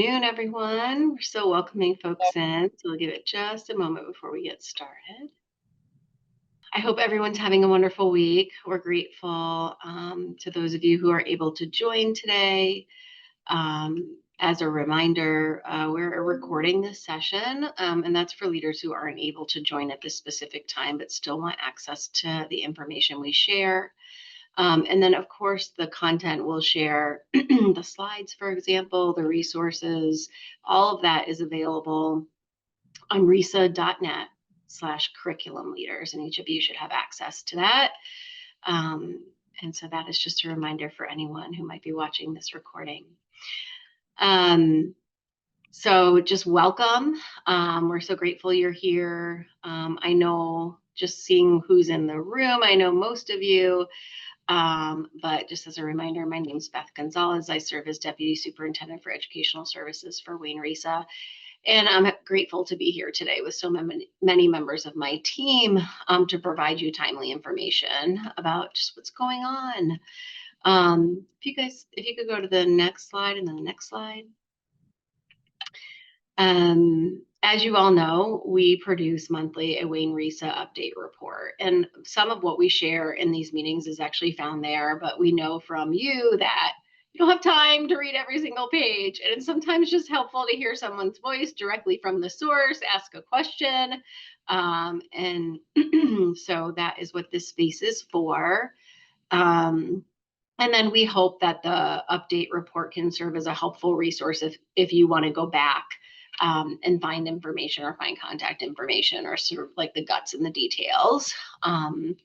afternoon, everyone. We're still welcoming folks in, so we'll give it just a moment before we get started. I hope everyone's having a wonderful week. We're grateful to those of you who are able to join today. As a reminder, we're recording this session, and that's for leaders who aren't able to join at this specific time but still want access to the information we share. And then, of course, the content we'll share, the slides, for example, the resources, all of that is available on resa.net/curriculum leaders, and each of you should have access to that. And so that is just a reminder for anyone who might be watching this recording. So just welcome. We're so grateful you're here. I know just seeing who's in the room, I know most of you. But just as a reminder, my name is Beth Gonzalez. I serve as Deputy Superintendent for Educational Services for Wayne RESA. And I'm grateful to be here today with so many members of my team to provide you timely information about just what's going on. If you could go to the next slide and then the next slide. As you all know, we produce monthly a Wayne RESA update report, and some of what we share in these meetings is actually found there, but we know from you that you don't have time to read every single page, and it's sometimes just helpful to hear someone's voice directly from the source, ask a question, and so that is what this space is for. And then we hope that the update report can serve as a helpful resource if you want to go back and find information or find contact information or sort of like the guts and the details. And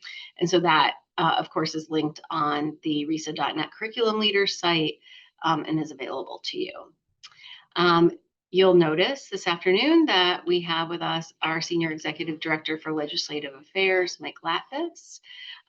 so that, of course, is linked on the resa.net curriculum leaders site and is available to you. You'll notice this afternoon that we have with us our Senior Executive Director for Legislative Affairs, Mike Latvis.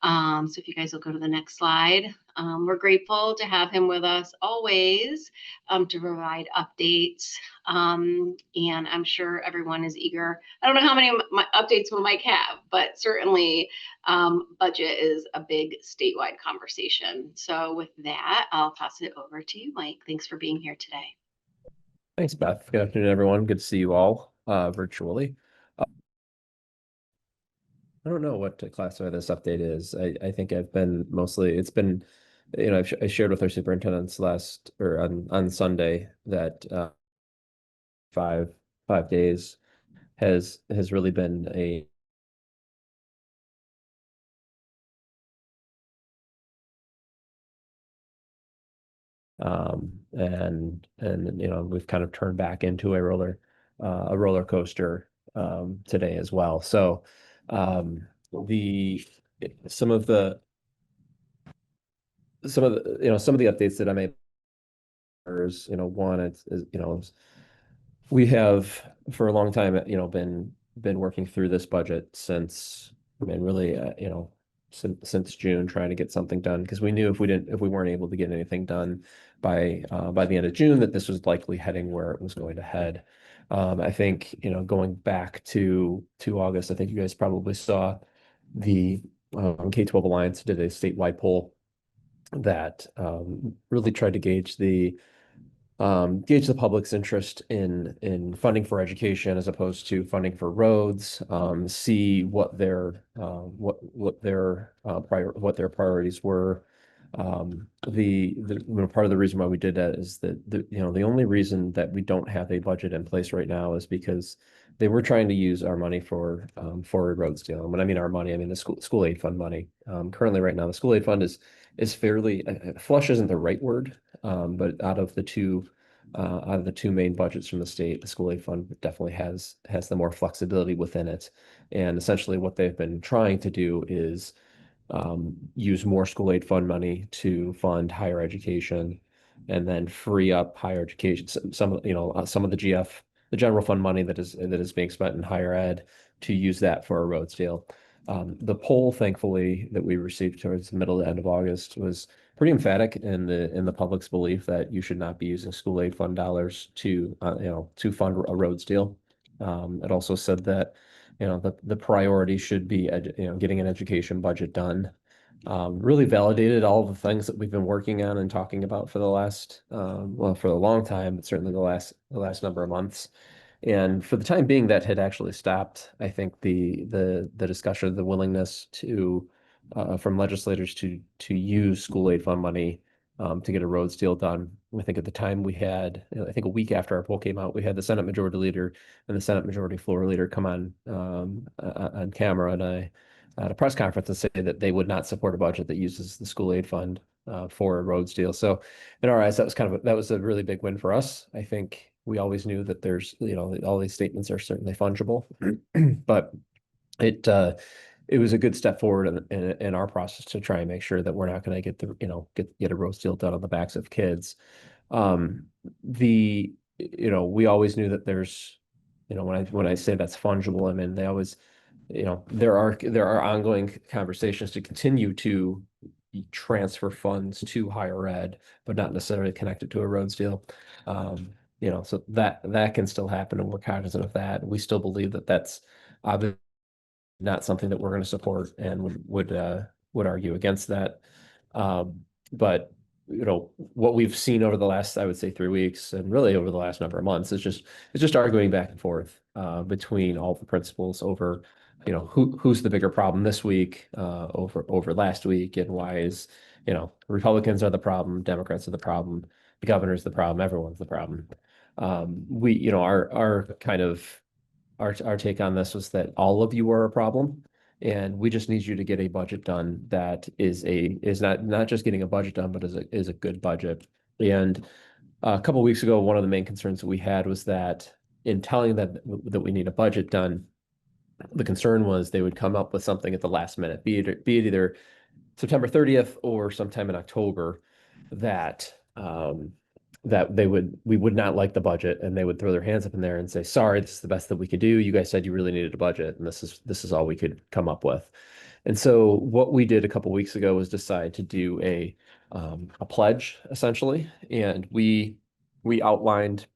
So if you guys will go to the next slide, we're grateful to have him with us always to provide updates. And I'm sure everyone is eager. I don't know how many updates we might have, but certainly budget is a big statewide conversation. So with that, I'll pass it over to you, Mike. Thanks for being here today. Thanks, Beth. Good afternoon, everyone. Good to see you all virtually. I don't know what to classify this update is. I think I've been it's been, I shared with our superintendents on Sunday that 5 days has really been a and we've kind of turned back into a roller coaster today as well. So some of the updates that I made is, one, is we have for a long time, been working through this budget since, really, since June, trying to get something done, because we knew if we weren't able to get anything done by the end of June, that this was likely heading where it was going to head. I think, going back to August, I think you guys probably saw the K-12 Alliance did a statewide poll that really tried to gauge the public's interest in funding for education as opposed to funding for roads. See what their priorities were. Part of the reason why we did that is that the only reason that we don't have a budget in place right now is because they were trying to use our money for a roads deal. And when I mean our money, I mean the school aid fund money. Currently, right now, the school aid fund is fairly flush isn't the right word, but out of the two main budgets from the state, the school aid fund definitely has the more flexibility within it. And essentially, what they've been trying to do is use more school aid fund money to fund higher education, and then free up higher education. Some of the GF, the general fund money that is being spent in higher ed, to use that for a roads deal. The poll, thankfully, that we received towards the middle to end of August was pretty emphatic in the public's belief that you should not be using school aid fund dollars to fund a roads deal. It also said that the priority should be getting an education budget done, really validated all the things that we've been working on and talking about for the last, well, for a long time, but certainly the last number of months. And for the time being, that had actually stopped, I think, the discussion, the willingness to from legislators to use school aid fund money to get a roads deal done. I think at the time we had, I think a week after our poll came out, we had the Senate Majority Leader and the Senate Majority Floor Leader come on camera and at a press conference and say that they would not support a budget that uses the school aid fund for a roads deal. So in our eyes, that was a really big win for us. I think we always knew that there's, all these statements are certainly fungible, but it uh, it was a good step forward in our process to try and make sure that we're not going to get a roast deal done on the backs of kids. Um, we always knew that there's, when I say that's fungible, I mean they always, there are ongoing conversations to continue to transfer funds to higher ed, but not necessarily connected to a roads deal. So that can still happen, and we're cognizant of that. We still believe that that's obviously not something that we're going to support and would argue against that. But what we've seen over the last, I would say, 3 weeks, and really over the last number of months, is just arguing back and forth between all the principals over who's the bigger problem this week over last week, and why is Republicans are the problem, Democrats are the problem, the governor's the problem, everyone's the problem. We our kind of our take on this was that all of you are a problem, and we just need you to get a budget done that is not just getting a budget done, but is a good budget. And a couple of weeks ago, one of the main concerns that we had was that in telling that we need a budget done, the concern was they would come up with something at the last minute, be it either September 30th or sometime in October, that that we would not like the budget, and they would throw their hands up in there and say, sorry, this is the best that we could do. You guys said you really needed a budget, and this is all we could come up with. And so what we did a couple weeks ago was decide to do a pledge, essentially, and we outlined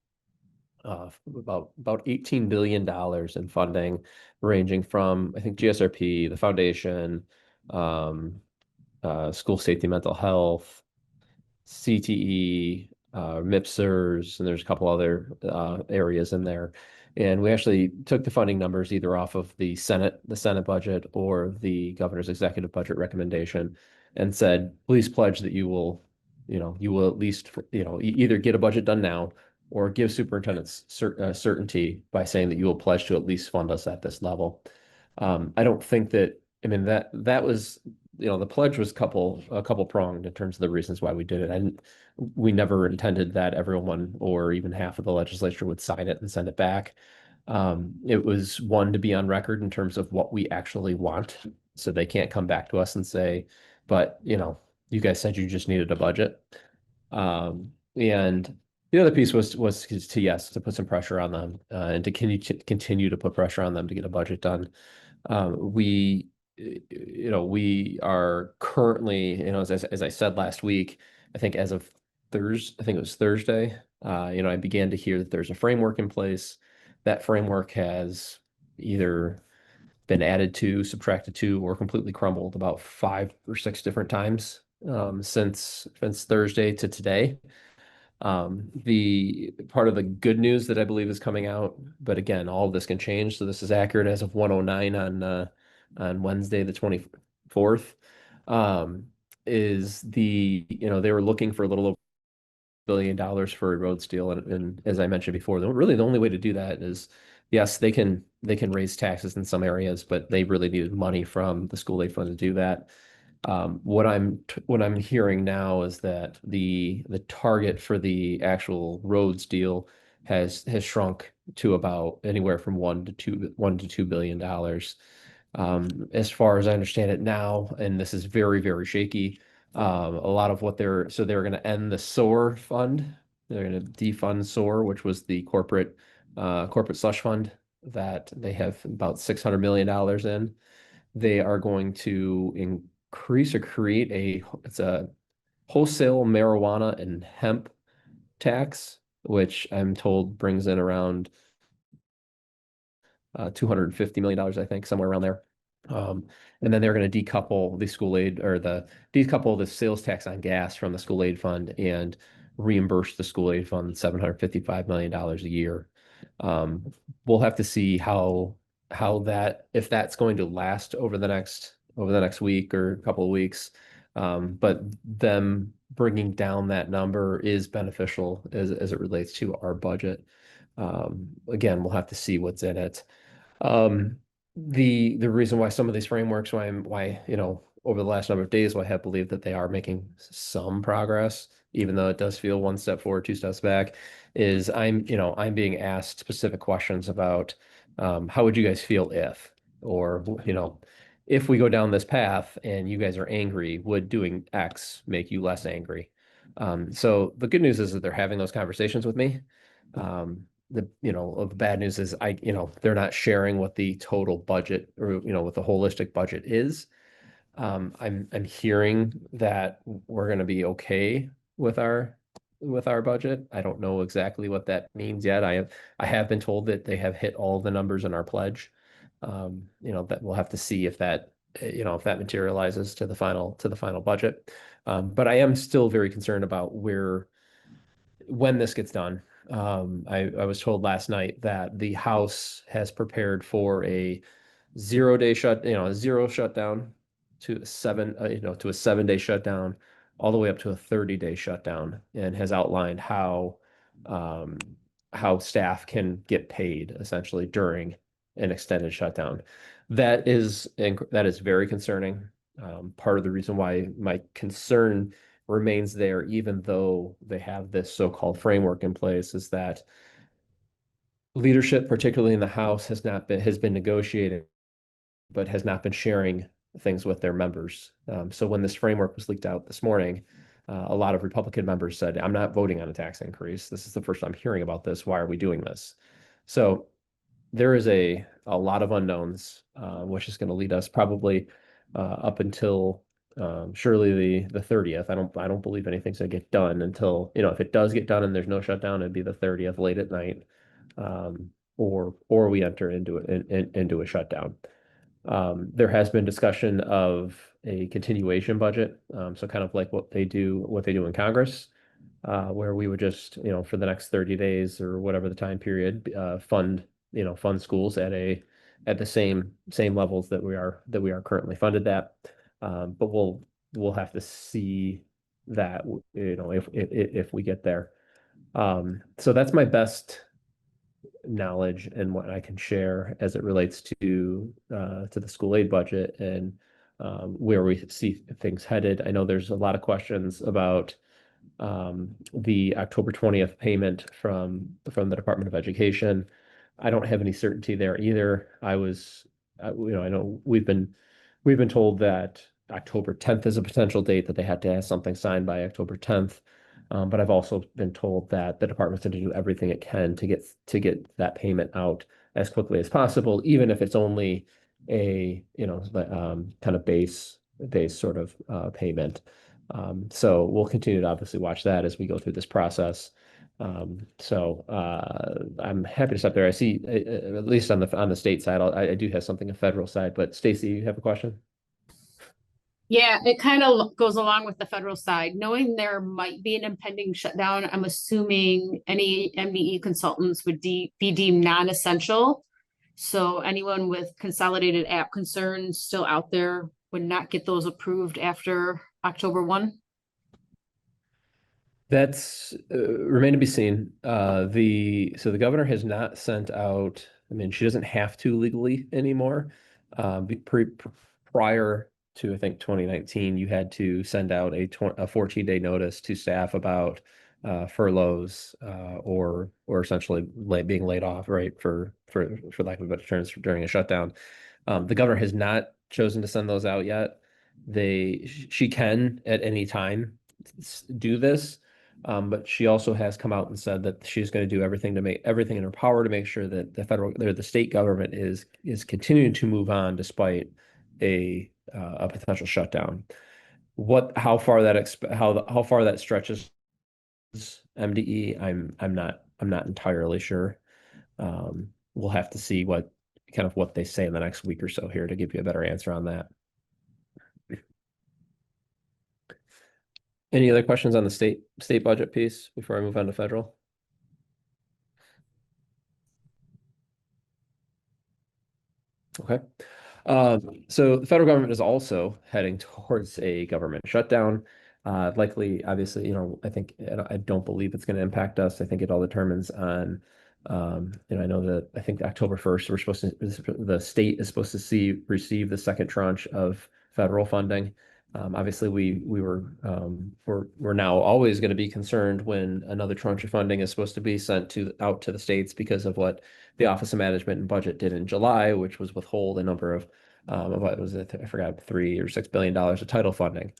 about $18 billion in funding, ranging from, I think, GSRP, the foundation, um, school safety, mental health, CTE, MIPSers, and there's a couple other areas in there. And we actually took the funding numbers either off of the Senate budget or the governor's executive budget recommendation, and said, please pledge that you will at least, either get a budget done now or give superintendents certainty by saying that you will pledge to at least fund us at this level. I don't think that, I mean, that was, the pledge was a couple pronged in terms of the reasons why we did it. And we never intended that everyone or even half of the legislature would sign it and send it back. It was one, to be on record in terms of what we actually want, so they can't come back to us and say, but you guys said you just needed a budget. And the other piece was to put some pressure on them, and to continue to put pressure on them to get a budget done. We are currently, as I said last week, I think as of Thursday, I think it was Thursday, I began to hear that there's a framework in place. That framework has either been added to, subtracted to, or completely crumbled about 5 or 6 different times since Thursday to today. The part of the good news that I believe is coming out, but again, all of this can change. So this is accurate as of 1:09 on Wednesday, the 24th. Is they were looking for a little over $1 billion for a roads deal, and as I mentioned before, really the only way to do that is, yes, they can raise taxes in some areas, but they really needed money from the school aid fund to do that. What I'm hearing now is that the target for the actual roads deal has shrunk to about anywhere from $1 to $2 billion. As far as I understand it now, and this is very, very shaky, a lot of what they're going to end the SOAR fund. They're going to defund SOAR, which was the corporate slush fund that they have about $600 million in. They are going to increase or create it's a wholesale marijuana and hemp tax, which I'm told brings in around $250 million, I think, somewhere around there. And then they're going to decouple the school aid or the decouple the sales tax on gas from the school aid fund and reimburse the school aid fund $755 million a year. We'll have to see how that if that's going to last over the next week or a couple of weeks. But them bringing down that number is beneficial as it relates to our budget. Again, we'll have to see what's in it. Um, the reason why some of these frameworks, over the last number of days, why I have believed that they are making some progress, even though it does feel one step forward, two steps back, is I'm being asked specific questions about how would you guys feel if, or if we go down this path and you guys are angry, would doing X make you less angry? So the good news is that they're having those conversations with me. The bad news is they're not sharing what the total budget or what the holistic budget is. I'm hearing that we're going to be okay with our budget. I don't know exactly what that means yet. I have been told that they have hit all the numbers in our pledge. That we'll have to see if that materializes to the final budget. But I am still very concerned about when this gets done. I was told last night that the House has prepared for a 0 day a zero shutdown to a 7 day shutdown, all the way up to a 30-day shutdown, and has outlined um, how staff can get paid essentially during an extended shutdown. That is very concerning. Part of the reason why my concern remains there, even though they have this so-called framework in place, is that leadership, particularly in the House, has been negotiating, but has not been sharing things with their members. So when this framework was leaked out this morning, a lot of Republican members said, "I'm not voting on a tax increase. This is the first I'm hearing about this. Why are we doing this?" So there is a lot of unknowns, which is going to lead us probably up until surely the 30th. I don't believe anything's going to get done until, if it does get done and there's no shutdown, it'd be the 30th late at night, or we enter into a shutdown. There has been discussion of a continuation budget, so kind of like what they do in Congress, where we would just, for the next 30 days or whatever the time period, fund schools at the same levels that we are currently funded at. But we'll have to see that, if we get there. So that's my best knowledge and what I can share as it relates to the school aid budget and where we see things headed. I know there's a lot of questions about the October 20th payment from the Department of Education. I don't have any certainty there either. I know we've been told that October 10th is a potential date, that they had to have something signed by October 10th. But I've also been told that the department's going to do everything it can to get that payment out as quickly as possible, even if it's only a kind of base sort of payment. So we'll continue to obviously watch that as we go through this process. I'm happy to stop there. I see, at least on the state side, I do have something on federal side, but Stacy, you have a question? Yeah, it kind of goes along with the federal side. Knowing there might be an impending shutdown, I'm assuming any MDE consultants would be deemed non-essential. So anyone with consolidated app concerns still out there would not get those approved after October 1. That's remain to be seen. The governor has not sent out. I mean, she doesn't have to legally anymore. Prior to, I think, 2019, you had to send out a 14-day notice to staff about furloughs, or essentially being laid off, right, for lack of better terms, during a shutdown. The governor has not chosen to send those out yet. She can at any time do this. But she also has come out and said that she's going to do everything in her power to make sure that the state government is continuing to move on despite a potential shutdown. How far that stretches MDE, I'm not entirely sure. We'll have to see what kind of what they say in the next week or so here to give you a better answer on that. Any other questions on the state budget piece before I move on to federal? Okay. So the federal government is also heading towards a government shutdown. Likely, obviously, I think I don't believe it's going to impact us. I think it all determines on, I know that I think October 1st, the state is supposed to receive the second tranche of federal funding. Obviously, we're now always going to be concerned when another tranche of funding is supposed to be sent out to the states because of what the Office of Management and Budget did in July, which was withhold a number of what was it? I forgot, $3 or $6 billion of title funding.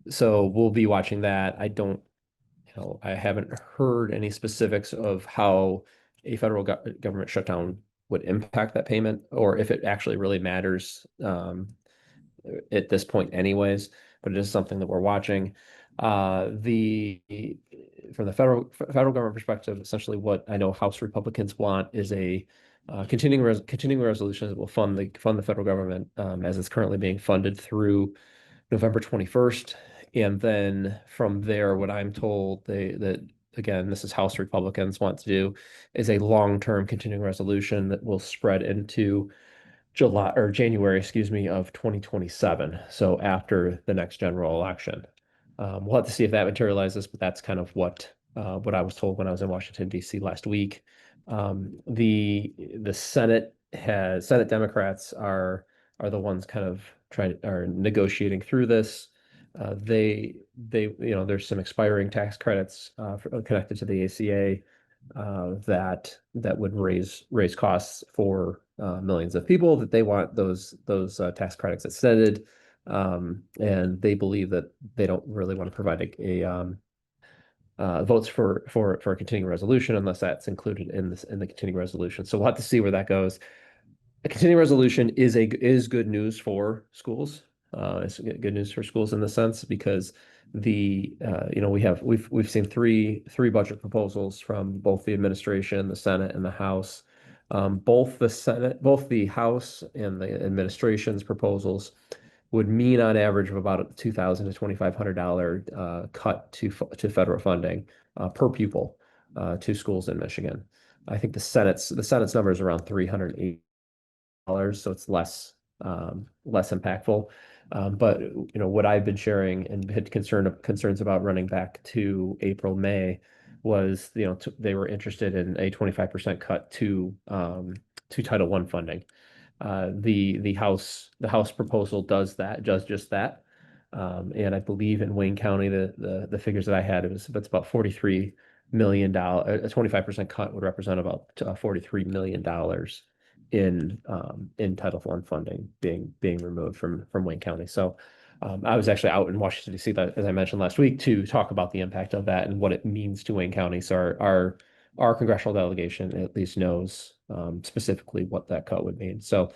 So we'll be watching that. I haven't heard any specifics of how a federal government shutdown would impact that payment, or if it actually really matters at this point anyways, but it is something that we're watching. From the federal government perspective, essentially what I know House Republicans want is a continuing resolution that will fund the federal government as it's currently being funded through November 21st. And then from there, what I'm told that again, this is House Republicans want to do is a long-term continuing resolution that will spread into January, of 2027. So after the next general election. We'll have to see if that materializes, but that's kind of what I was told when I was in Washington, D.C. last week. The Senate Democrats are the ones kind of are negotiating through this. There's some expiring tax credits connected to the ACA that would raise costs for millions of people, that they want those tax credits extended. And they believe that they don't really want to provide votes for a continuing resolution unless that's included in the continuing resolution. So we'll have to see where that goes. A continuing resolution is good news for schools. It's good news for schools in the sense because we've seen three budget proposals from both the administration, the Senate, and the House. Both the House and the administration's proposals would mean on average of about a $2,000 to $2,500 cut to federal funding per pupil to schools in Michigan. I think the Senate's number is around $380, so it's less impactful. But what I've been sharing and had concerns about running back to April, May was they were interested in a 25% cut to Title I funding. The House proposal does just that. And I believe in Wayne County, the figures that I had, it's about $43 million. A 25% cut would represent about $43 million in Title I funding being removed from Wayne County. So I was actually out in Washington, D.C., as I mentioned last week, to talk about the impact of that and what it means to Wayne County. So our congressional delegation at least knows specifically what that cut would mean. So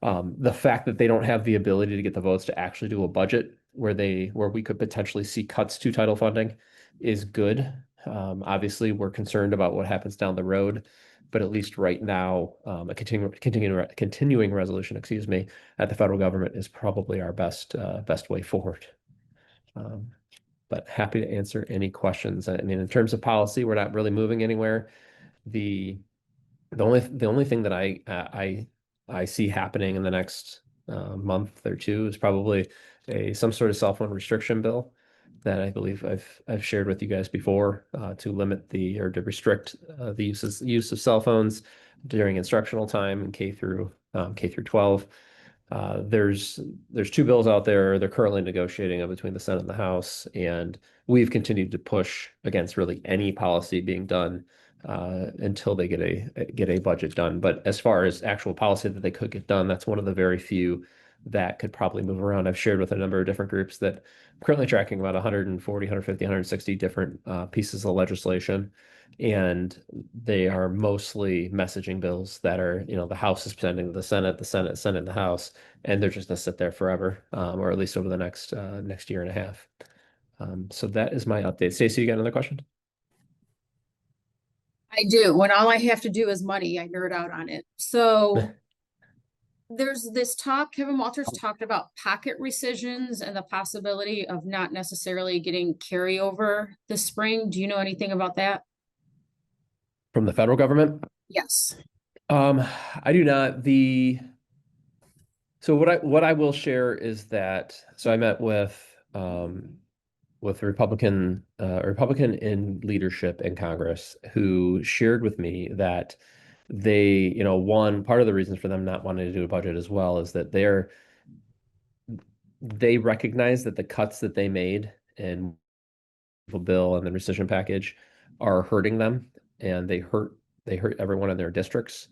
the fact that they don't have the ability to get the votes to actually do a budget where we could potentially see cuts to title funding is good. Obviously, we're concerned about what happens down the road, but at least right now, a continuing resolution, at the federal government is probably our best way forward. But happy to answer any questions. I mean, in terms of policy, we're not really moving anywhere. The only thing that I see happening in the next month or two is probably some sort of cell phone restriction bill that I believe I've shared with you guys before to limit or to restrict the use of cell phones during instructional time in K through 12. There's two bills out there. They're currently negotiating between the Senate and the House, and we've continued to push against really any policy being done until they get a budget done. But as far as actual policy that they could get done, that's one of the very few that could probably move around. I've shared with a number of different groups that I'm currently tracking about 140, 150, 160 different pieces of legislation. And they are mostly messaging bills that are, the House is presenting to the Senate, the House, and they're just going to sit there forever, or at least over the next year and a half. So that is my update. Stacey, you got another question? I do. When all I have to do is money, I nerd out on it. So there's this talk, Kevin Walters talked about pocket rescissions and the possibility of not necessarily getting carryover this spring. Do you know anything about that? From the federal government? Yes. I do not. So what I will share is that I met with a Republican in leadership in Congress who shared with me that one part of the reasons for them not wanting to do a budget as well is that they recognize that the cuts that they made in the bill and the rescission package are hurting them, and they hurt everyone in their districts,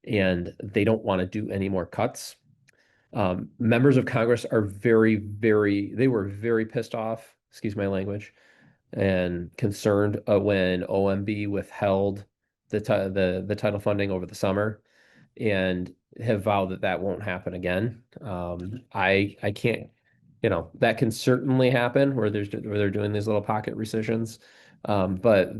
and they don't want to do any more cuts. Members of Congress are they were very pissed off, excuse my language, and concerned when OMB withheld the title funding over the summer, and have vowed that that won't happen again. I can't, that can certainly happen where they're doing these little pocket rescissions, but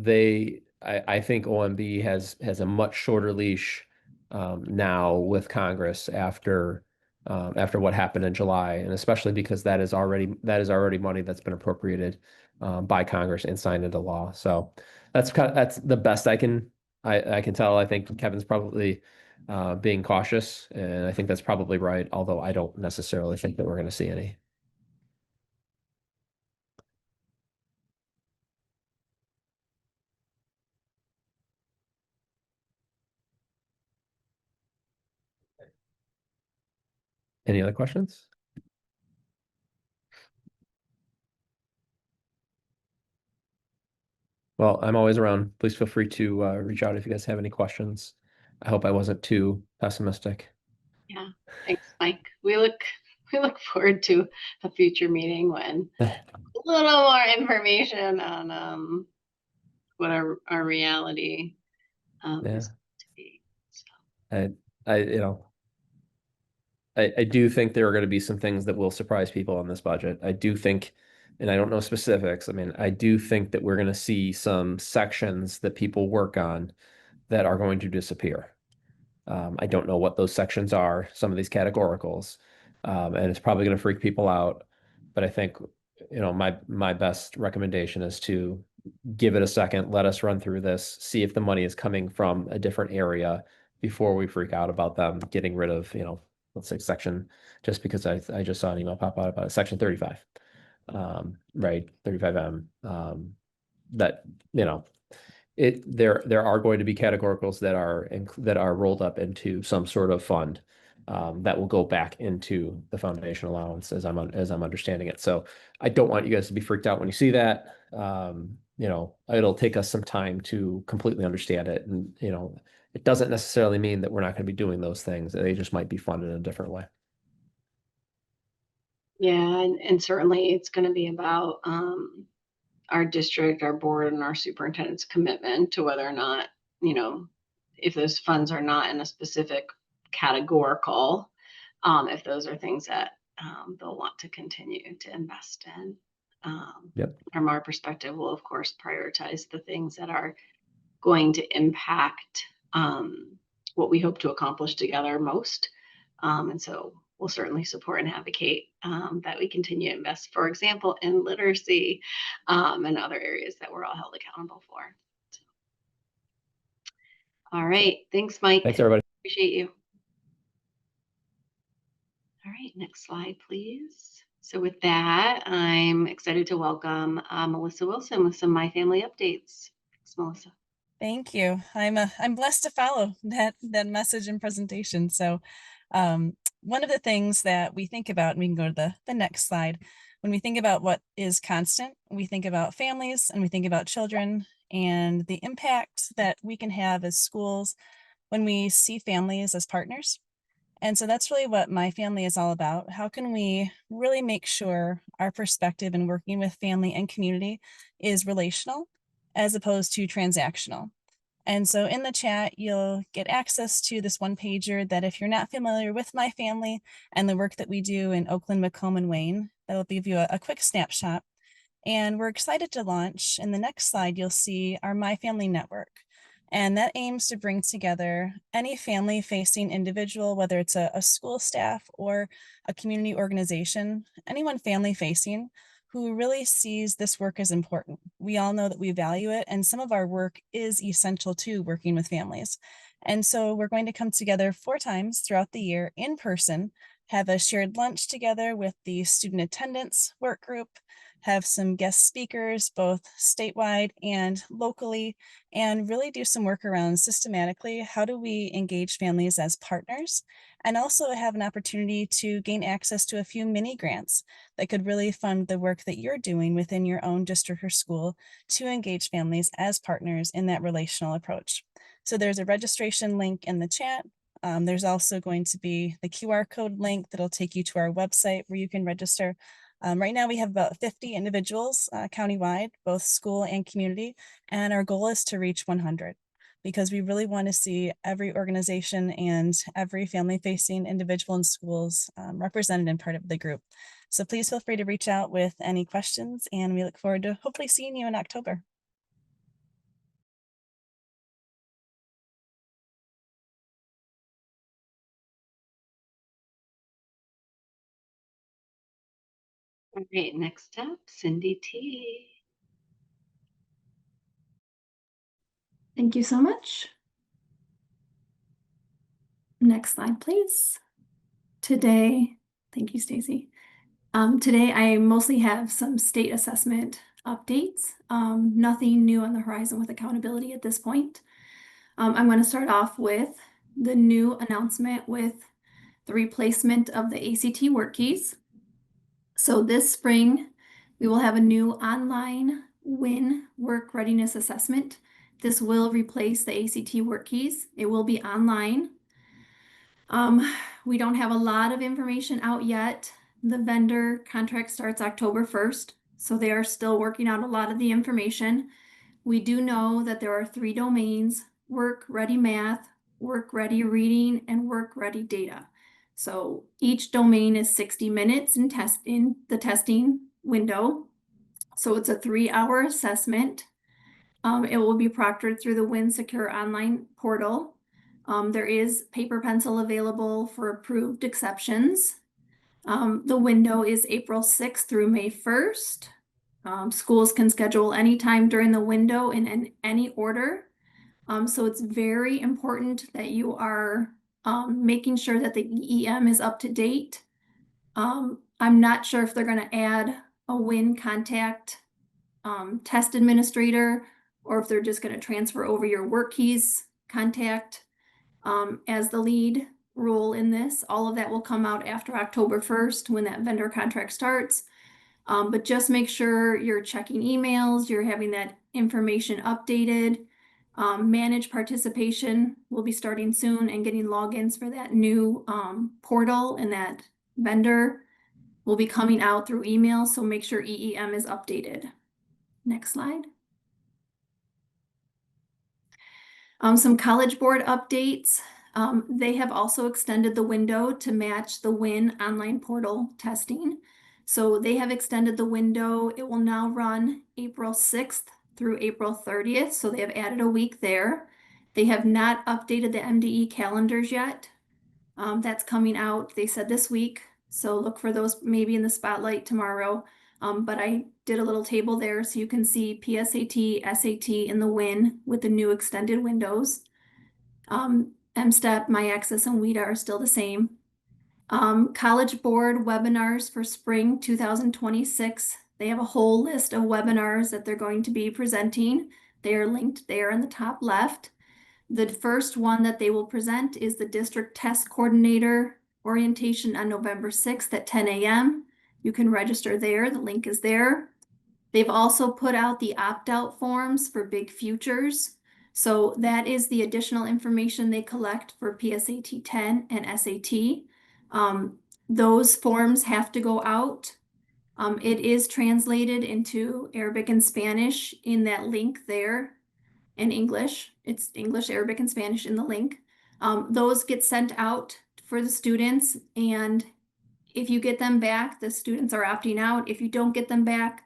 I think OMB has a much shorter leash now with Congress after what happened in July, and especially because that is already money that's been appropriated by Congress and signed into law. So that's the best I can tell. I think Kevin's probably being cautious, and I think that's probably right, although I don't necessarily think that we're going to see any. Any other questions? Well, I'm always around. Please feel free to reach out if you guys have any questions. I hope I wasn't too pessimistic. Yeah, thanks, Mike. We look forward to a future meeting when a little more information on what our reality Yeah. is to be. So. I do think there are going to be some things that will surprise people on this budget. I do think, and I don't know specifics. I mean, I do think that we're going to see some sections that people work on that are going to disappear. I don't know what those sections are, some of these categoricals, and it's probably going to freak people out. But I think, my best recommendation is to give it a second, let us run through this, see if the money is coming from a different area before we freak out about them getting rid of, let's say section, just because I just saw an email pop out about it, section 35, right, 35M, that, there are going to be categoricals that are rolled up into some sort of fund that will go back into the foundation allowance as I'm understanding it. So I don't want you guys to be freaked out when you see that. It'll take us some time to completely understand it, and it doesn't necessarily mean that we're not going to be doing those things. They just might be funded in a different way. Yeah, and certainly it's going to be about our district, our board, and our superintendent's commitment to whether or not, if those funds are not in a specific categorical, if those are things that they'll want to continue to invest in. Yep. From our perspective, we'll of course prioritize the things that are going to impact what we hope to accomplish together most. And so we'll certainly support and advocate that we continue to invest, for example, in literacy and other areas that we're all held accountable for. So. All right. Thanks, Mike. Thanks, everybody. Appreciate you. All right. Next slide, please. So with that, I'm excited to welcome Melissa Wilson with some My Family updates. Thanks, Melissa. Thank you. I'm blessed to follow that message and presentation. So one of the things that we think about, and we can go to the next slide, when we think about what is constant, we think about families and we think about children and the impact that we can have as schools when we see families as partners. And so that's really what My Family is all about. How can we really make sure our perspective in working with family and community is relational as opposed to transactional? And so in the chat, you'll get access to this one pager that if you're not familiar with My Family and the work that we do in Oakland, Macomb, and Wayne, that'll give you a quick snapshot. And we're excited to launch. In the next slide, you'll see our My Family Network. And that aims to bring together any family-facing individual, whether it's a school staff or a community organization, anyone family-facing who really sees this work as important. We all know that we value it, and some of our work is essential to working with families. And so we're going to come together 4 times throughout the year in person, have a shared lunch together with the student attendance work group, have some guest speakers, both statewide and locally, and really do some work around systematically, how do we engage families as partners, and also have an opportunity to gain access to a few mini grants that could really fund the work that you're doing within your own district or school to engage families as partners in that relational approach. So there's a registration link in the chat. There's also going to be the QR code link that'll take you to our website where you can register. Right now we have about 50 individuals countywide, both school and community, and our goal is to reach 100 because we really want to see every organization and every family-facing individual in schools represented and part of the group. So please feel free to reach out with any questions, and we look forward to hopefully seeing you in October. All right, next up, Cindy T. Thank you so much. Next slide, please. Today, thank you, Stacy. Today, I mostly have some state assessment updates. Nothing new on the horizon with accountability at this point. I'm going to start off with the new announcement with the replacement of the ACT work keys. So this spring, we will have a new online WIN work readiness assessment. This will replace the ACT work keys. It will be online. We don't have a lot of information out yet. The vendor contract starts October 1st, so they are still working out a lot of the information. We do know that there are 3 domains: work ready math, work ready reading, and work ready data. So each domain is 60 minutes in the testing window. So it's a 3-hour assessment. It will be proctored through the WIN Secure online portal. There is paper pencil available for approved exceptions. The window is April 6th through May 1st. Schools can schedule anytime during the window in any order. So it's very important that you are making sure that the EEM is up to date. I'm not sure if they're going to add a WIN contact test administrator, or if they're just going to transfer over your work keys contact as the lead role in this. All of that will come out after October 1st when that vendor contract starts. But just make sure you're checking emails, you're having that information updated. Manage participation will be starting soon, and getting logins for that new portal and that vendor will be coming out through email. So make sure EEM is updated. Next slide. Some College Board updates. They have also extended the window to match the WIN online portal testing. So they have extended the window. It will now run April 6th through April 30th. So they have added a week there. They have not updated the MDE calendars yet. That's coming out, they said, this week. So look for those maybe in the spotlight tomorrow. But I did a little table there so you can see PSAT, SAT, and the WIN with the new extended windows. MSTEP, MyAccess, and WIDA are still the same. College Board webinars for spring 2026. They have a whole list of webinars that they're going to be presenting. They are linked there in the top left. The first one that they will present is the District Test Coordinator orientation on November 6th at 10 a.m. You can register there. The link is there. They've also put out the opt-out forms for Big Futures. So that is the additional information they collect for PSAT 10 and SAT. Those forms have to go out. It is translated into Arabic and Spanish in that link there, and English. It's English, Arabic, and Spanish in the link. Those get sent out for the students, and if you get them back, the students are opting out. If you don't get them back,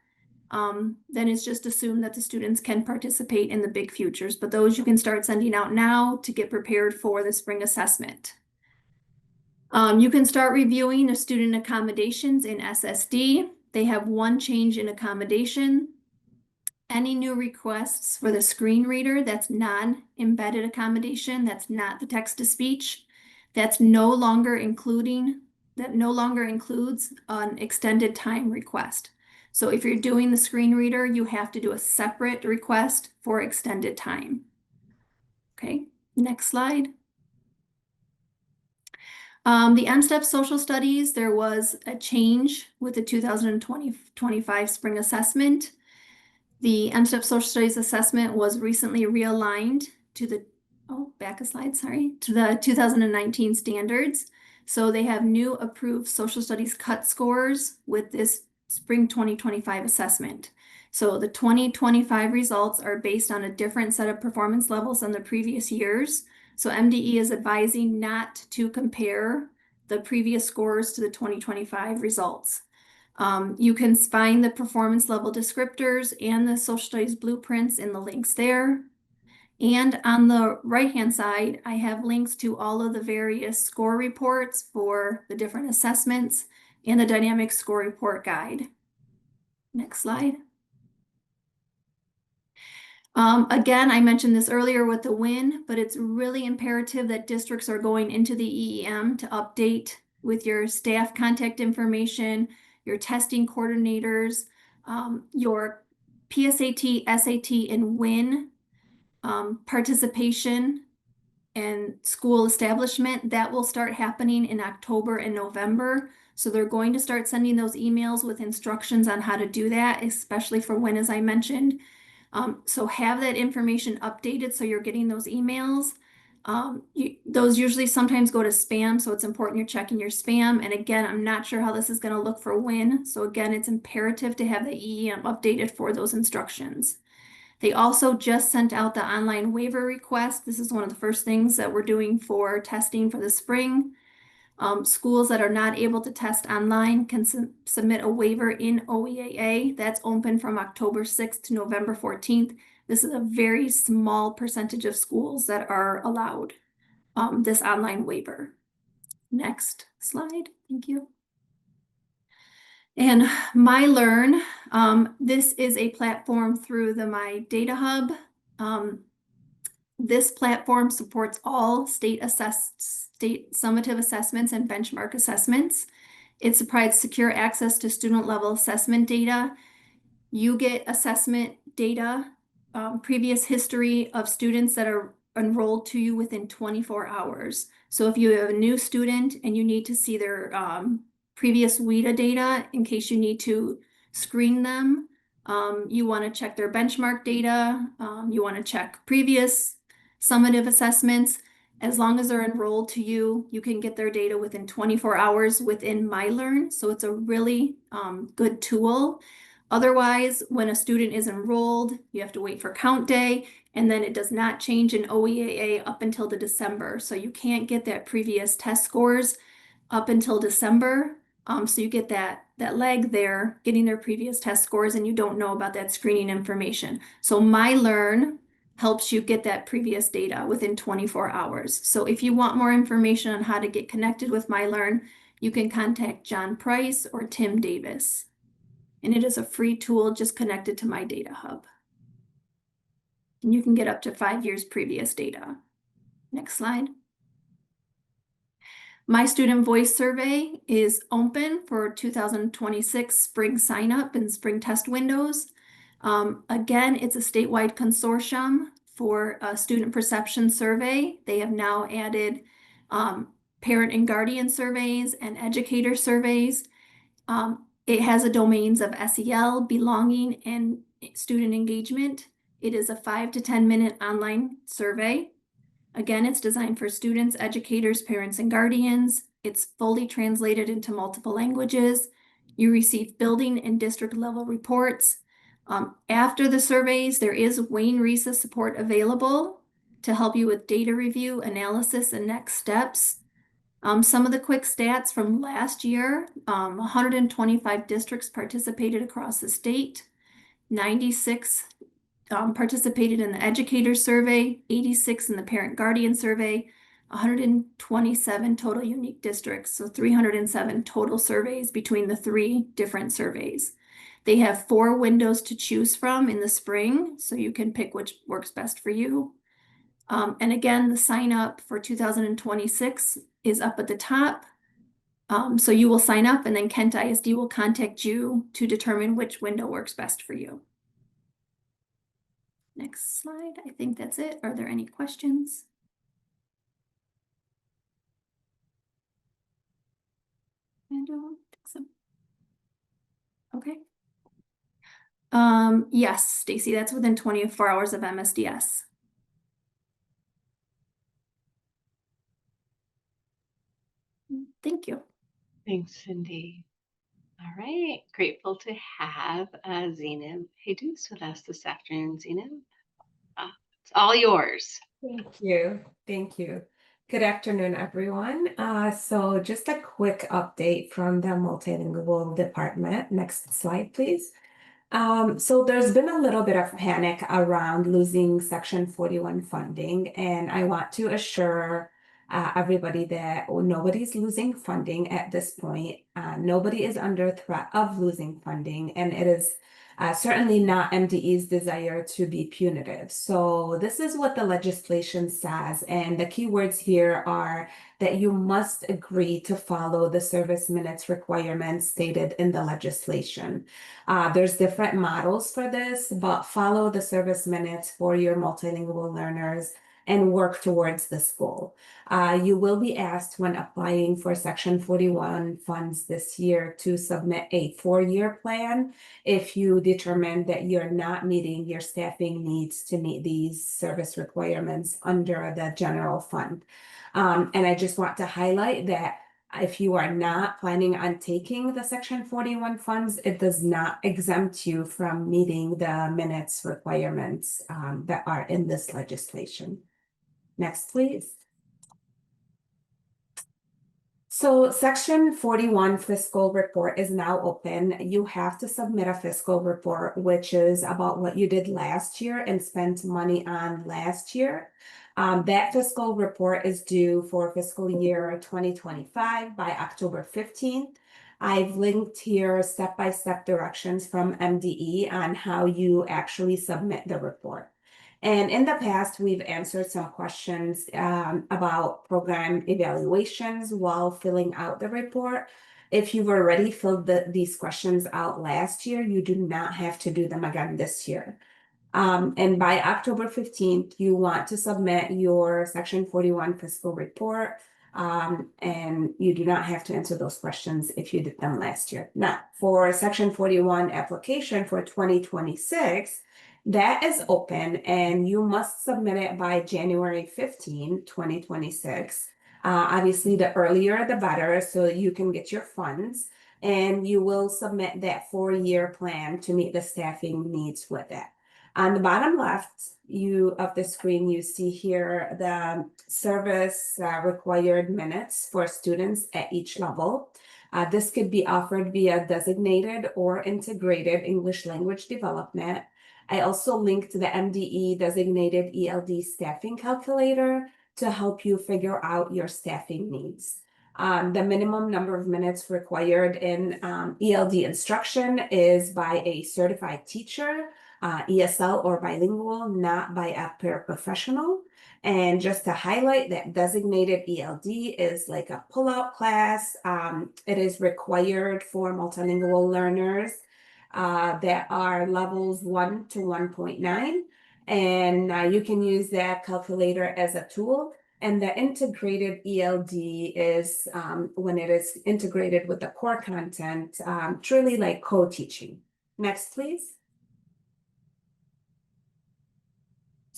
then it's just assumed that the students can participate in the big futures, but those you can start sending out now to get prepared for the spring assessment. You can start reviewing the student accommodations in SSD. They have one change in accommodation. Any new requests for the screen reader, that's non-embedded accommodation, that's not the text-to-speech, that's no longer includes an extended time request. So if you're doing the screen reader, you have to do a separate request for extended time. Okay, next slide. The M-STEP social studies, there was a change with the 2020-25 spring assessment. The M-STEP social studies assessment was recently realigned to the, back a slide, sorry, to the 2019 standards. So they have new approved social studies cut scores with this spring 2025 assessment. So the 2025 results are based on a different set of performance levels than the previous years. So MDE is advising not to compare the previous scores to the 2025 results. You can find the performance level descriptors and the social studies blueprints in the links there. And on the right-hand side, I have links to all of the various score reports for the different assessments and the dynamic score report guide. Next slide. Again, I mentioned this earlier with the WIN, but it's really imperative that districts are going into the EEM to update with your staff contact information, your testing coordinators, your PSAT, SAT, and WIN participation and school establishment. That will start happening in October and November. So they're going to start sending those emails with instructions on how to do that, especially for WIN, as I mentioned. So have that information updated so you're getting those emails. Those usually sometimes go to spam, so it's important you're checking your spam. And again, I'm not sure how this is going to look for WIN. So again, it's imperative to have the EEM updated for those instructions. They also just sent out the online waiver request. This is one of the first things that we're doing for testing for the spring. Schools that are not able to test online can submit a waiver in OEAA. That's open from October 6th to November 14th. This is a very small percentage of schools that are allowed this online waiver. Next slide, thank you. And MyLearn, this is a platform through the My Data Hub. This platform supports all state summative assessments and benchmark assessments. It provides secure access to student level assessment data. You get assessment data, previous history of students that are enrolled to you within 24 hours. So if you have a new student and you need to see their previous WIDA data in case you need to screen them, you want to check their benchmark data, you want to check previous summative assessments. As long as they're enrolled to you, you can get their data within 24 hours within MyLearn. So it's a really good tool. Otherwise, when a student is enrolled, you have to wait for count day, and then it does not change in OEAA up until the December. So you can't get that previous test scores up until December. So you get that lag there, getting their previous test scores, and you don't know about that screening information. So MyLearn helps you get that previous data within 24 hours. So if you want more information on how to get connected with MyLearn, you can contact John Price or Tim Davis. And it is a free tool just connected to My Data Hub. And you can get up to 5 years previous data. Next slide. My Student Voice Survey is open for 2026 spring sign up and spring test windows. Again, it's a statewide consortium for a student perception survey. They have now added parent and guardian surveys and educator surveys. It has a domains of SEL, belonging, and student engagement. It is a 5 to 10 minute online survey. Again, it's designed for students, educators, parents, and guardians. It's fully translated into multiple languages. You receive building and district level reports. After the surveys, there is Wayne RESA support available to help you with data review, analysis, and next steps. Some of the quick stats from last year, 125 districts participated across the state. 96 participated in the educator survey, 86 in the parent guardian survey, 127 total unique districts, so 307 total surveys between the 3 different surveys. They have 4 windows to choose from in the spring, so you can pick which works best for you. And again, the sign up for 2026 is up at the top. So you will sign up and then Kent ISD will contact you to determine which window works best for you. Next slide. I think that's it. Are there any questions? I don't think so. Okay. Yes, Stacy, that's within 24 hours of MSDS. Thank you. Thanks, Cindy. All right, grateful to have Zineb Jesus with us this afternoon. Zineb, it's all yours. Thank you. Thank you. Good afternoon, everyone. So just a quick update from the multilingual department. Next slide, please. So there's been a little bit of panic around losing Section 41 funding, and I want to assure everybody that nobody's losing funding at this point. Nobody is under threat of losing funding, and it is certainly not MDE's desire to be punitive. So this is what the legislation says, and the key words here are that you must agree to follow the service minutes requirements stated in the legislation. There's different models for this, but follow the service minutes for your multilingual learners and work towards this goal. You will be asked when applying for Section 41 funds this year to submit a 4-year plan if you determine that you're not meeting your staffing needs to meet these service requirements under the general fund. And I just want to highlight that if you are not planning on taking the Section 41 funds, it does not exempt you from meeting the minutes requirements that are in this legislation. Next, please. So Section 41 fiscal report is now open. You have to submit a fiscal report, which is about what you did last year and spent money on last year. That fiscal report is due for fiscal year 2025 by October 15th. I've linked here step-by-step directions from MDE on how you actually submit the report. And in the past, we've answered some questions about program evaluations while filling out the report. If you've already filled these questions out last year, you do not have to do them again this year. And by October 15th, you want to submit your Section 41 fiscal report, and you do not have to answer those questions if you did them last year. Now, for Section 41 application for 2026, that is open and you must submit it by January 15, 2026. Obviously, the earlier the better, so you can get your funds, and you will submit that 4-year plan to meet the staffing needs with it. On the bottom left of the screen, you see here the service required minutes for students at each level. This could be offered via designated or integrated English language development. I also linked to the MDE designated ELD staffing calculator to help you figure out your staffing needs. The minimum number of minutes required in ELD instruction is by a certified teacher, ESL or bilingual, not by a paraprofessional. And just to highlight that designated ELD is like a pull-out class. It is required for multilingual learners that are levels 1 to 1.9. And you can use that calculator as a tool. And the integrated ELD is when it is integrated with the core content, truly like co-teaching. Next, please.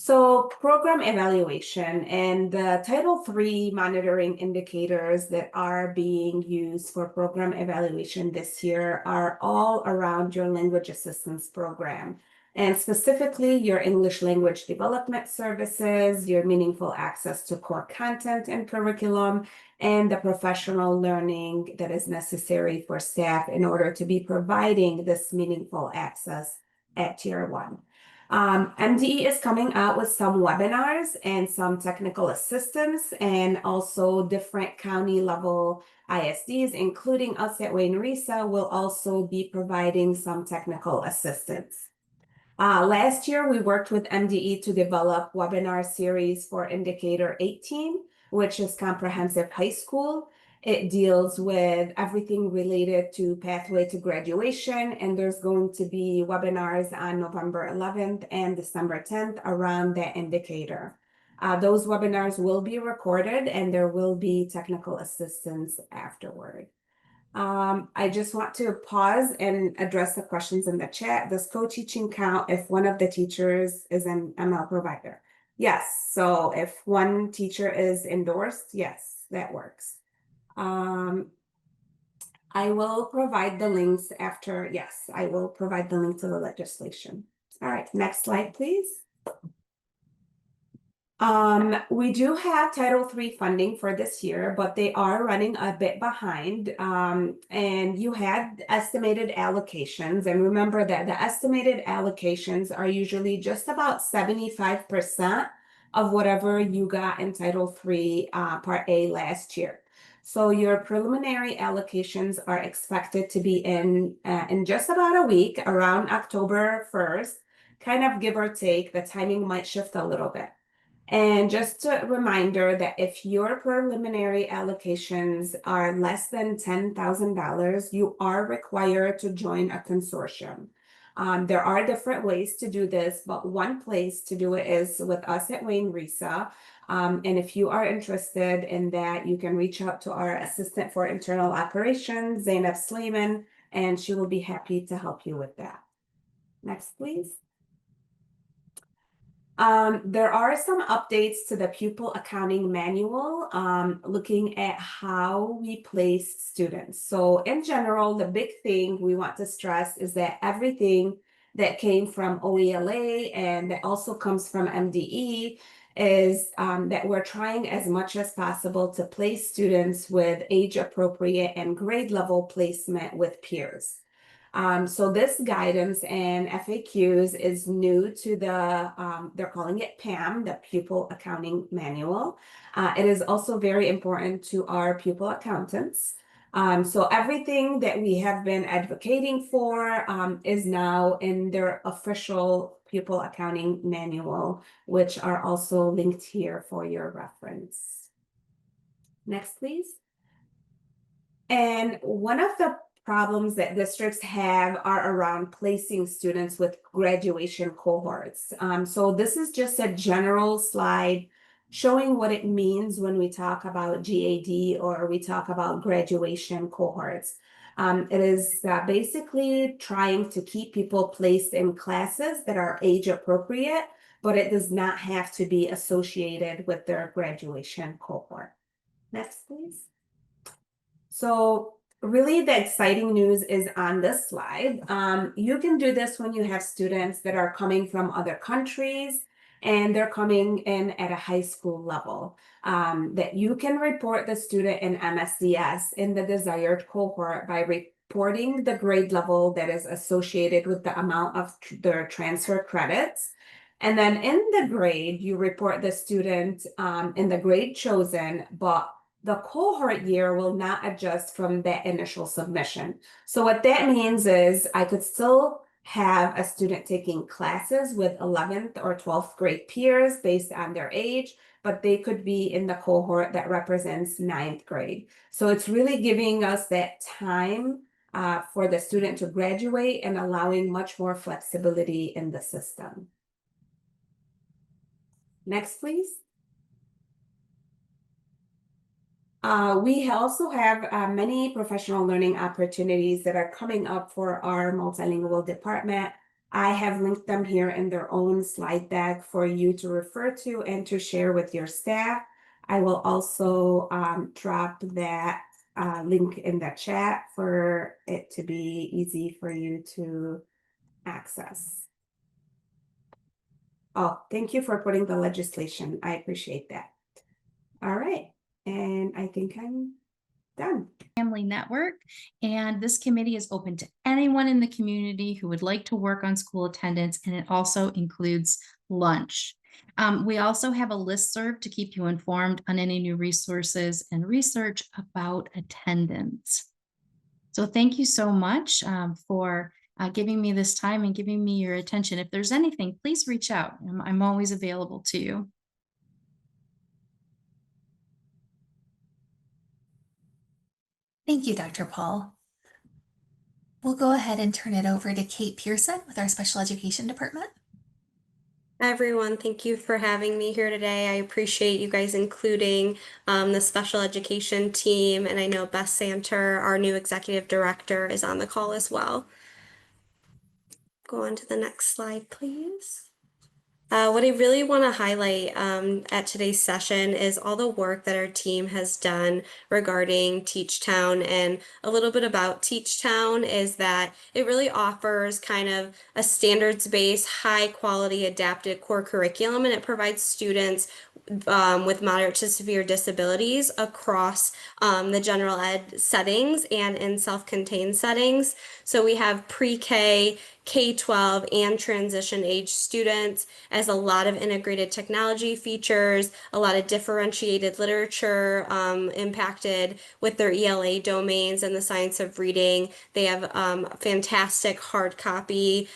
So program evaluation and the Title III monitoring indicators that are being used for program evaluation this year are all around your language assistance program, and specifically your English language development services, your meaningful access to core content and curriculum, and the professional learning that is necessary for staff in order to be providing this meaningful access at tier 1. MDE is coming out with some webinars and some technical assistance, and also different county level ISDs, including us at Wayne RESA, will also be providing some technical assistance. Last year, we worked with MDE to develop webinar series for Indicator 18, which is Comprehensive High School. It deals with everything related to pathway to graduation, and there's going to be webinars on November 11th and December 10th around that indicator. Those webinars will be recorded, and there will be technical assistance afterward. I just want to pause and address the questions in the chat. Does co-teaching count if one of the teachers is an ML provider? Yes. So if one teacher is endorsed, yes, that works. I will provide the links after. Yes, I will provide the link to the legislation. All right, next slide, please. We do have Title III funding for this year, but they are running a bit behind. And you had estimated allocations. And remember that the estimated allocations are usually just about 75% of whatever you got in Title III Part A last year. So your preliminary allocations are expected to be in just about a week, around October 1st, kind of give or take. The timing might shift a little bit. And just a reminder that if your preliminary allocations are less than $10,000, you are required to join a consortium. There are different ways to do this, but one place to do it is with us at Wayne RESA. And if you are interested in that, you can reach out to our Assistant for Internal Operations, Zainab Slayman, and she will be happy to help you with that. Next, please. There are some updates to the pupil accounting manual, looking at how we place students. So in general, the big thing we want to stress is that everything that came from OELA and that also comes from MDE is that we're trying as much as possible to place students with age appropriate and grade level placement with peers. So this guidance and FAQs is new to the, they're calling it PAM, the Pupil Accounting Manual. It is also very important to our pupil accountants. So everything that we have been advocating for is now in their official Pupil Accounting Manual, which are also linked here for your reference. Next, please. And one of the problems that districts have are around placing students with graduation cohorts. So this is just a general slide showing what it means when we talk about GAD or we talk about graduation cohorts. It is basically trying to keep people placed in classes that are age appropriate, but it does not have to be associated with their graduation cohort. Next, please. So really the exciting news is on this slide. You can do this when you have students that are coming from other countries and they're coming in at a high school level, that you can report the student in MSDS in the desired cohort by reporting the grade level that is associated with the amount of their transfer credits. And then in the grade, you report the student in the grade chosen, but the cohort year will not adjust from that initial submission. So what that means is I could still have a student taking classes with 11th or 12th grade peers based on their age, but they could be in the cohort that represents 9th grade. So it's really giving us that time for the student to graduate and allowing much more flexibility in the system. Next, please. We also have many professional learning opportunities that are coming up for our multilingual department. I have linked them here in their own slide deck for you to refer to and to share with your staff. I will also drop that link in the chat for it to be easy for you to access. Oh, thank you for putting the legislation. I appreciate that. All right. And I think I'm Done. Family Network, and this committee is open to anyone in the community who would like to work on school attendance, and it also includes lunch. We also have a listserv to keep you informed on any new resources and research about attendance. So thank you so much for giving me this time and giving me your attention. If there's anything, please reach out. I'm always available to you. Thank you, Dr. Paul. We'll go ahead and turn it over to Kate Pearson with our Special Education Department. Hi, everyone. Thank you for having me here today. I appreciate you guys including the special education team, and I know Beth Santer, our new executive director, is on the call as well. Go on to the next slide, please. What I really want to highlight at today's session is all the work that our team has done regarding TeachTown, and a little bit about TeachTown is that it really offers kind of a standards-based, high-quality adapted core curriculum, and it provides students with moderate to severe disabilities across the general ed settings and in self-contained settings. So we have pre-K, K-12 and transition age students, as a lot of integrated technology features, a lot of differentiated literature impacted with their ELA domains and the science of reading. They have fantastic hard copy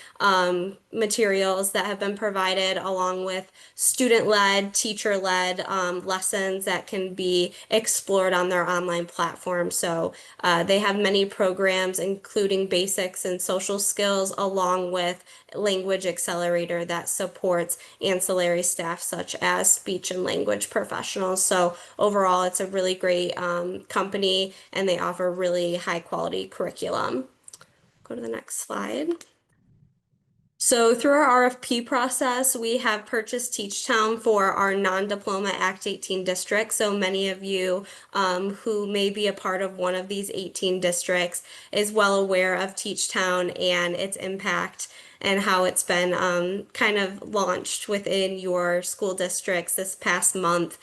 materials that have been provided, along with student-led, teacher-led lessons that can be explored on their online platform. So they have many programs, including basics and social skills, along with language accelerator that supports ancillary staff such as speech and language professionals. So overall, it's a really great company, and they offer really high quality curriculum. Go to the next slide. So through our RFP process, we have purchased TeachTown for our non-diploma Act 18 districts. So many of you who may be a part of one of these 18 districts is well aware of TeachTown and its impact and how it's been kind of launched within your school districts this past month.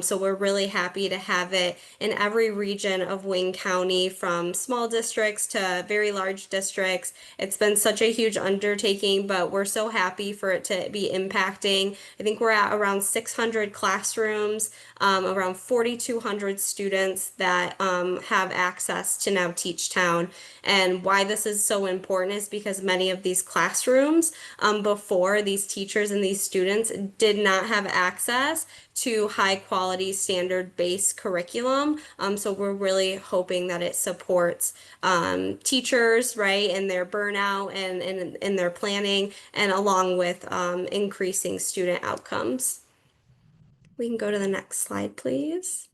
So we're really happy to have it in every region of Wayne County, from small districts to very large districts. It's been such a huge undertaking, but we're so happy for it to be impacting. I think we're at around 600 classrooms, around 4,200 students that have access to now TeachTown. And why this is so important is because many of these classrooms before, these teachers and these students did not have access to high quality standard based curriculum. So we're really hoping that it supports teachers, right, in their burnout and in their planning, and along with increasing student outcomes. We can go to the next slide, please.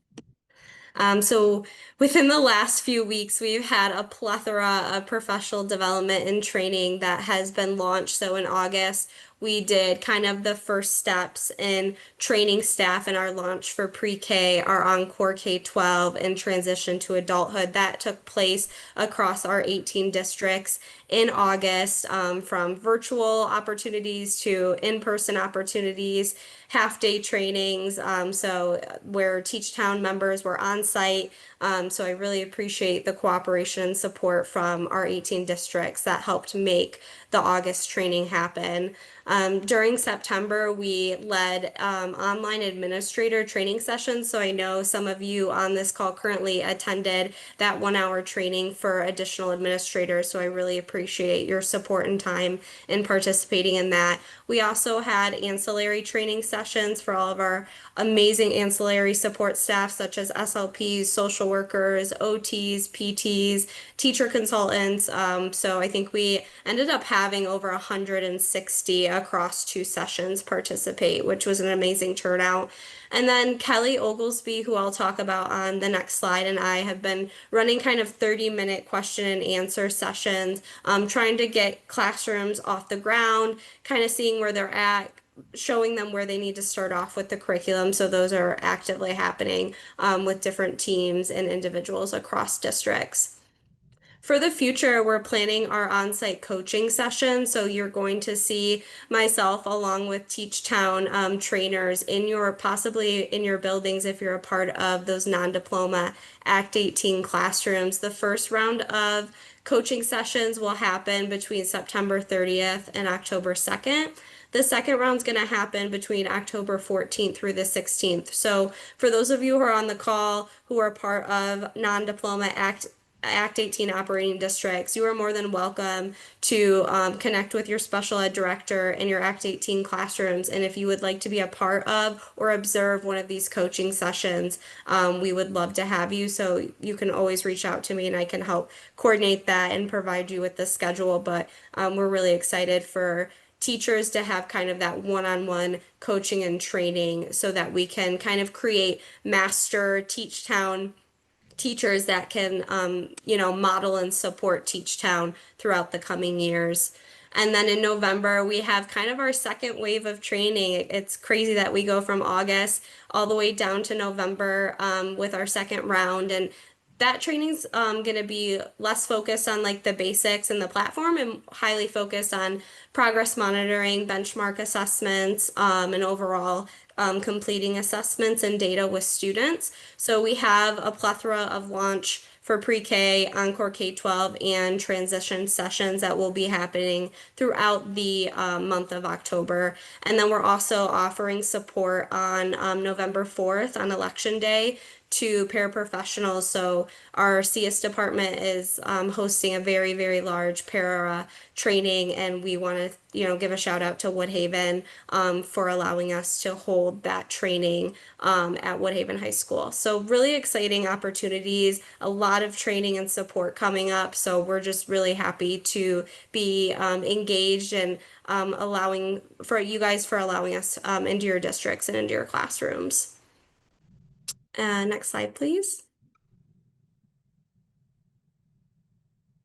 So within the last few weeks, we've had a plethora of professional development and training that has been launched. So in August, we did kind of the first steps in training staff in our launch for pre-K, our Encore K-12, and transition to adulthood. That took place across our 18 districts in August, from virtual opportunities to in-person opportunities, half-day trainings, so where TeachTown members were on site. So I really appreciate the cooperation and support from our 18 districts that helped make the August training happen. During September, we led online administrator training sessions. So I know some of you on this call currently attended that 1-hour training for additional administrators. So I really appreciate your support and time in participating in that. We also had ancillary training sessions for all of our amazing ancillary support staff, such as SLPs, social workers, OTs, PTs, teacher consultants. So I think we ended up having over 160 across 2 sessions participate, which was an amazing turnout. And then Kelly Oglesby, who I'll talk about on the next slide, and I have been running kind of 30-minute question and answer sessions, trying to get classrooms off the ground, kind of seeing where they're at, showing them where they need to start off with the curriculum. So those are actively happening with different teams and individuals across districts. For the future, we're planning our on-site coaching session. So you're going to see myself along with Teach Town trainers in possibly in your buildings if you're a part of those non-diploma Act 18 classrooms. The first round of coaching sessions will happen between September 30th and October 2nd. The second round is going to happen between October 14th through the 16th. So for those of you who are on the call who are part of non-diploma Act 18 operating districts, you are more than welcome to connect with your special ed director in your Act 18 classrooms. And if you would like to be a part of or observe one of these coaching sessions, we would love to have you. So you can always reach out to me and I can help coordinate that and provide you with the schedule. But we're really excited for teachers to have kind of that one-on-one coaching and training so that we can kind of create master Teach Town teachers that can, model and support Teach Town throughout the coming years. And then in November, we have kind of our second wave of training. It's crazy that we go from August all the way down to November with our second round. And that training's going to be less focused on like the basics and the platform and highly focused on progress monitoring, benchmark assessments, and overall completing assessments and data with students. So we have a plethora of launch for pre-K, Encore K-12, and transition sessions that will be happening throughout the month of October. And then we're also offering support on November 4th on Election Day to paraprofessionals. So our CS department is hosting a very, very large para training, and we want to, give a shout out to Woodhaven for allowing us to hold that training at Woodhaven High School. So really exciting opportunities, a lot of training and support coming up. So we're just really happy to be engaged and allowing us into your districts and into your classrooms. Next slide, please.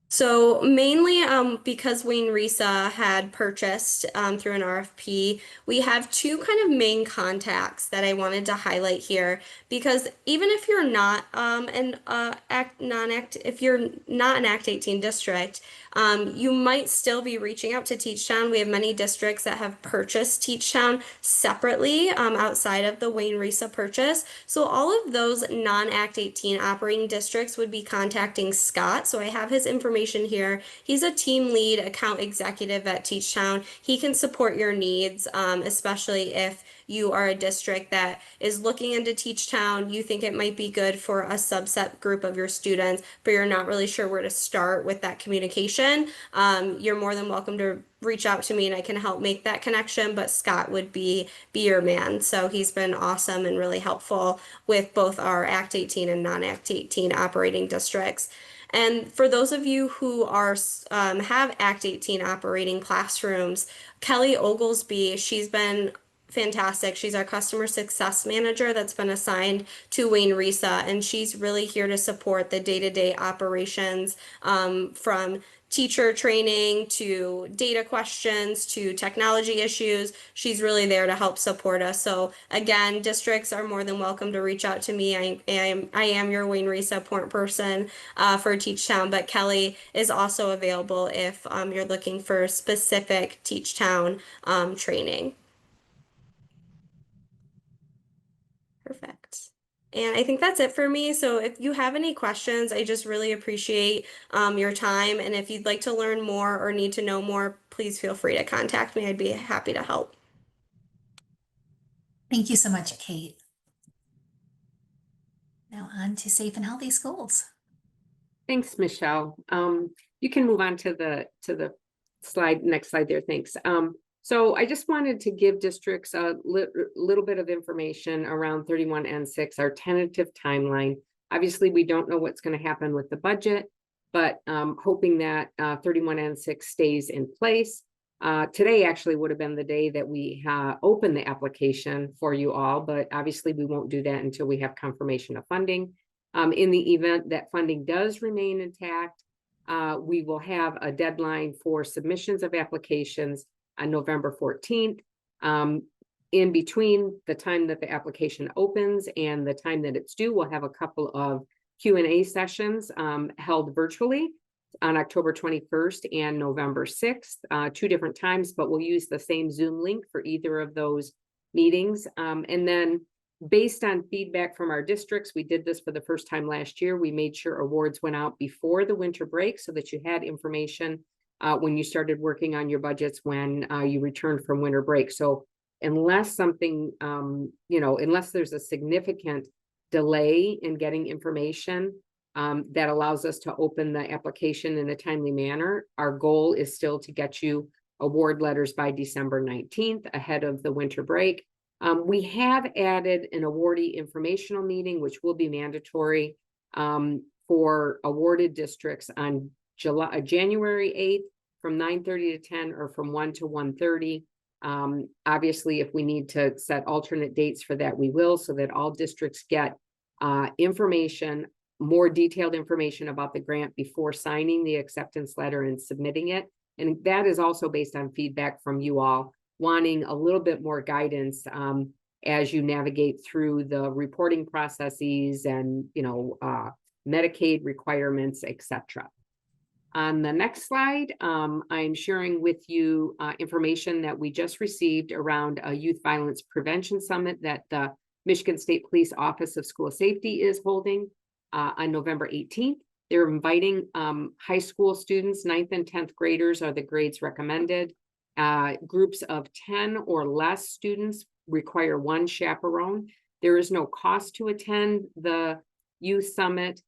So mainly because Wayne RESA had purchased through an RFP, we have two kind of main contacts that I wanted to highlight here, because even if you're not an Act 18 district, you might still be reaching out to Teach Town. We have many districts that have purchased Teach Town separately outside of the Wayne RESA purchase. So all of those non-Act 18 operating districts would be contacting Scott. So I have his information here. He's a team lead account executive at Teach Town. He can support your needs, especially if you are a district that is looking into Teach Town, you think it might be good for a subset group of your students, but you're not really sure where to start with that communication. You're more than welcome to reach out to me and I can help make that connection, but Scott would be your man. So he's been awesome and really helpful with both our Act 18 and non-Act 18 operating districts. And for those of you who are have Act 18 operating classrooms, Kelly Oglesby, she's been fantastic. She's our customer success manager that's been assigned to Wayne RESA, and she's really here to support the day-to-day operations from teacher training to data questions to technology issues. She's really there to help support us. So again, districts are more than welcome to reach out to me. I am your Wayne RESA point person for Teach Town, but Kelly is also available if you're looking for specific Teach Town training. Perfect. And I think that's it for me. So if you have any questions, I just really appreciate your time. And if you'd like to learn more or need to know more, please feel free to contact me. I'd be happy to help. Thank you so much, Kate. Now on to safe and healthy schools. Thanks, Michelle. You can move on to the slide, next slide there. Thanks. So I just wanted to give districts a little bit of information around 31N6, our tentative timeline. Obviously, we don't know what's going to happen with the budget, but hoping that 31N6 stays in place. Today actually would have been the day that we open the application for you all, but obviously we won't do that until we have confirmation of funding. In the event that funding does remain intact, we will have a deadline for submissions of applications on November 14th. In between the time that the application opens and the time that it's due, we'll have a couple of Q&A sessions held virtually. on October 21st and November 6th, 2 different times, but we'll use the same Zoom link for either of those meetings. And then based on feedback from our districts, we did this for the first time last year. We made sure awards went out before the winter break so that you had information when you started working on your budgets when you returned from winter break. So unless something, unless there's a significant delay in getting information that allows us to open the application in a timely manner, our goal is still to get you award letters by December 19th ahead of the winter break. We have added an awardee informational meeting, which will be mandatory for awarded districts on January 8th from 9:30 to 10 or from 1 to 1:30. Obviously, if we need to set alternate dates for that, we will, so that all districts get information, more detailed information about the grant before signing the acceptance letter and submitting it. And that is also based on feedback from you all wanting a little bit more guidance as you navigate through the reporting processes and, Medicaid requirements, etc. On the next slide, I'm sharing with you information that we just received around a youth violence prevention summit that the Michigan State Police Office of School Safety is holding on November 18th. They're inviting high school students, 9th and 10th graders are the grades recommended. Groups of 10 or less students require 1 chaperone. There is no cost to attend the youth summit.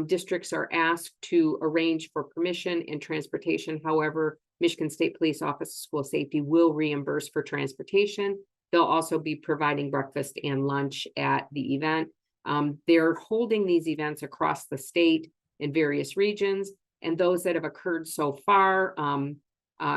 Districts are asked to arrange for permission and transportation. However, Michigan State Police Office of School Safety will reimburse for transportation. They'll also be providing breakfast and lunch at the event. They're holding these events across the state in various regions, and those that have occurred so far,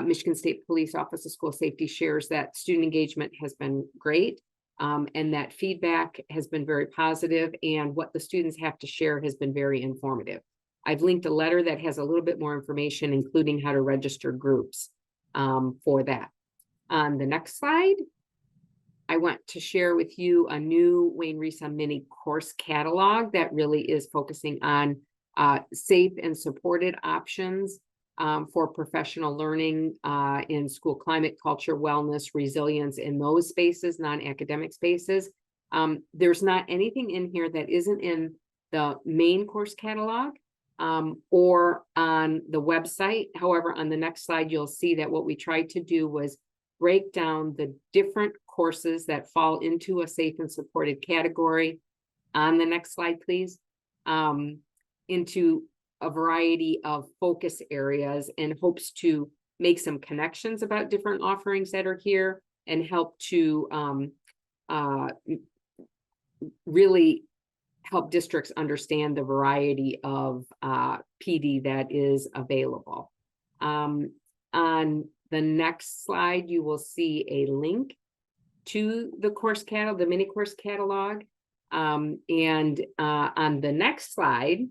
Michigan State Police Office of School Safety shares that student engagement has been great, and that feedback has been very positive, and what the students have to share has been very informative. I've linked a letter that has a little bit more information, including how to register groups for that. On the next slide, I want to share with you a new Wayne RESA mini course catalog that really is focusing on safe and supported options for professional learning in school climate, culture, wellness, resilience in those spaces, non-academic spaces. There's not anything in here that isn't in the main course catalog or on the website. However, on the next slide, you'll see that what we tried to do was break down the different courses that fall into a safe and supported category. On the next slide, please, into a variety of focus areas, and hopes to make some connections about different offerings that are here and help to really help districts understand the variety of PD that is available. On the next slide, you will see a link to the course catalog, the mini course catalog. And on the next slide,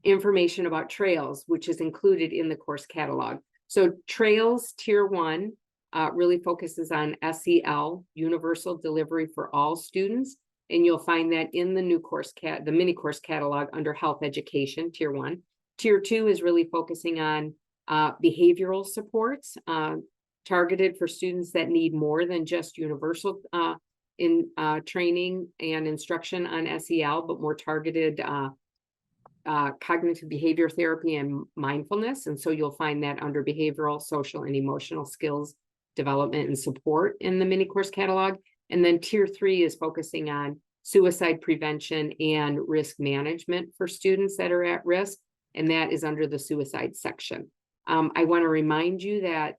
information about trails, which is included in the course catalog. So trails tier 1 really focuses on SEL, universal delivery for all students. And you'll find that in the new course the mini course catalog under health education, tier 1. Tier 2 is really focusing on behavioral supports targeted for students that need more than just universal training and instruction on SEL, but more targeted cognitive behavior therapy and mindfulness. And so you'll find that under behavioral, social, and emotional skills development and support in the mini course catalog. And then tier 3 is focusing on suicide prevention and risk management for students that are at risk. And that is under the suicide section. I want to remind you that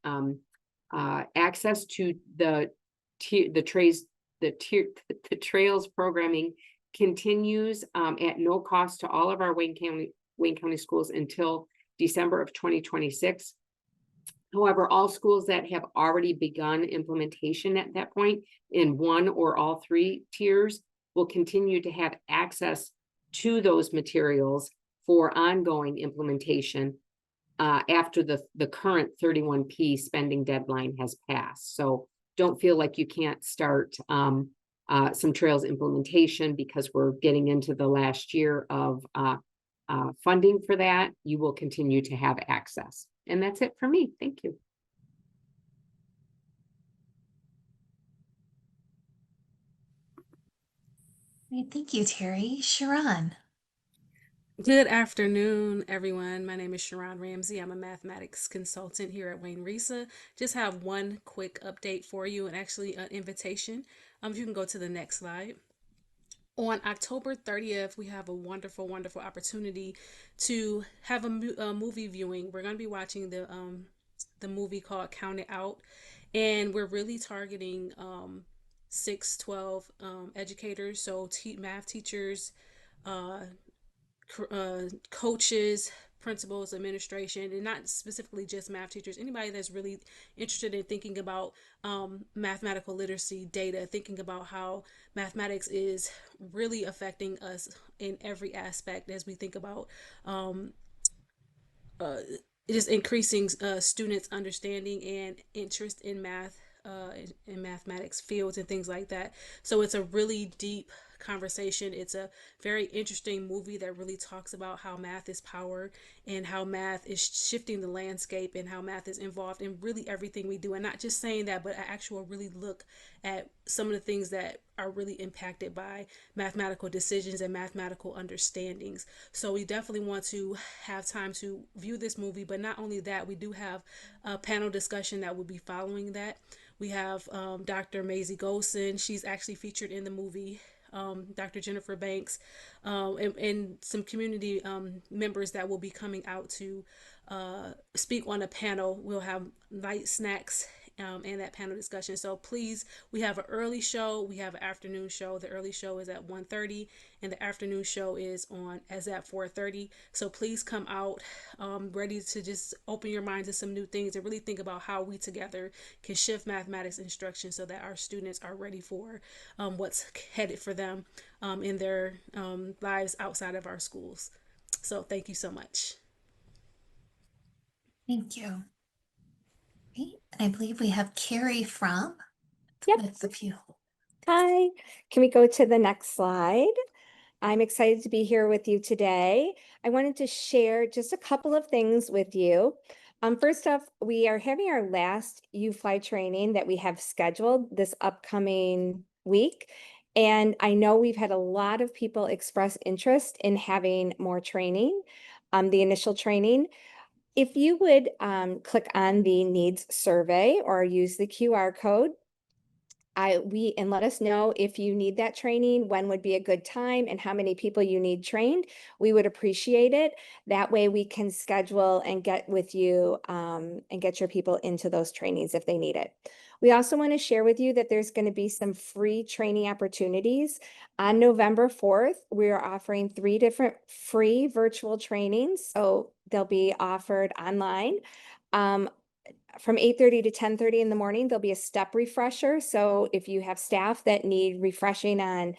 access to the trails programming continues at no cost to all of our Wayne County schools until December of 2026. However, all schools that have already begun implementation at that point in 1 or all 3 tiers will continue to have access to those materials for ongoing implementation after the current 31P spending deadline has passed. So don't feel like you can't start some trails implementation because we're getting into the last year of funding for that, you will continue to have access. And that's it for me. Thank you. Great, thank you, Terry. Sharon. Good afternoon, everyone. My name is Sharon Ramsey. I'm a mathematics consultant here at Wayne RESA. Just have one quick update for you, and actually an invitation. If you can go to the next slide. On October 30th, we have a wonderful, wonderful opportunity to have a movie viewing. We're going to be watching the movie called Count It Out, and we're really targeting 6-12 educators, so math teachers, coaches, principals, administration, and not specifically just math teachers, anybody that's really interested in thinking about mathematical literacy data, thinking about how mathematics is really affecting us in every aspect as we think about just increasing students' understanding and interest in math, in mathematics fields and things like that. So it's a really deep conversation. It's a very interesting movie that really talks about how math is power and how math is shifting the landscape and how math is involved in really everything we do. And not just saying that, but an actual really look at some of the things that are really impacted by mathematical decisions and mathematical understandings. So we definitely want to have time to view this movie, but not only that, we do have a panel discussion that will be following that. We have Dr. Maisie Golson. She's actually featured in the movie. Dr. Jennifer Banks, and some community members that will be coming out to speak on a panel. We'll have light snacks and that panel discussion. So please, we have an early show, we have an afternoon show. The early show is at 1:30 and the afternoon show is at 4:30. So please come out ready to just open your mind to some new things and really think about how we together can shift mathematics instruction so that our students are ready for what's headed for them in their lives outside of our schools. So thank you so much. Thank you. Great. And I believe we have Carrie from the few. Hi, can we go to the next slide? I'm excited to be here with you today. I wanted to share just a couple of things with you. First off, we are having our last UFly training that we have scheduled this upcoming week. And I know we've had a lot of people express interest in having more training, the initial training. If you would click on the needs survey or use the QR code, and let us know if you need that training, when would be a good time, and how many people you need trained. We would appreciate it. That way we can schedule and get with you and get your people into those trainings if they need it. We also want to share with you that there's going to be some free training opportunities. On November 4th, we are offering 3 different free virtual trainings. So they'll be offered online. From 8:30 to 10:30 in the morning, there'll be a step refresher. So if you have staff that need refreshing on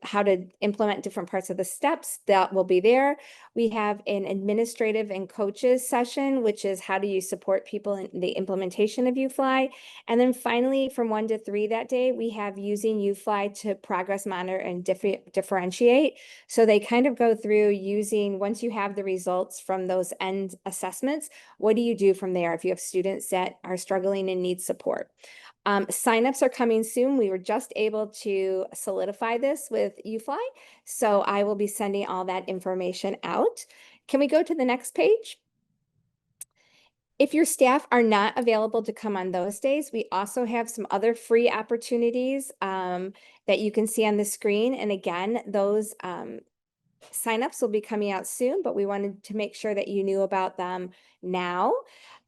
how to implement different parts of the steps, that will be there. We have an administrative and coaches session, which is how do you support people in the implementation of UFly. And then finally, from 1 to 3 that day, we have using UFly to progress monitor and differentiate. So they kind of go through using, once you have the results from those end assessments, what do you do from there if you have students that are struggling and need support? Signups are coming soon. We were just able to solidify this with UFly, so I will be sending all that information out. Can we go to the next page? If your staff are not available to come on those days, we also have some other free opportunities that you can see on the screen. And again, those signups will be coming out soon, but we wanted to make sure that you knew about them now.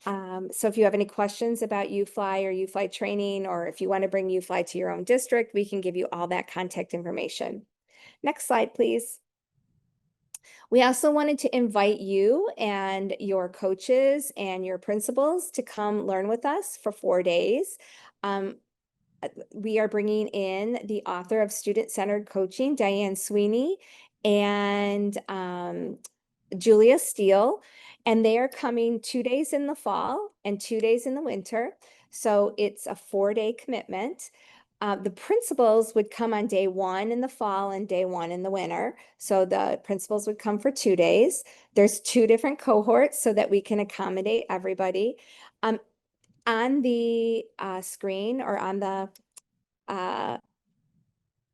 So if you have any questions about UFly or UFly training, or if you want to bring UFly to your own district, we can give you all that contact information. Next slide, please. We also wanted to invite you and your coaches and your principals to come learn with us for 4 days. We are bringing in the author of Student-Centered Coaching, Diane Sweeney, and Julia Steele, and they are coming 2 days in the fall and 2 days in the winter. So it's a 4-day commitment. The principals would come on day 1 in the fall and day 1 in the winter. So the principals would come for 2 days. There's 2 different cohorts so that we can accommodate everybody. On the screen or on the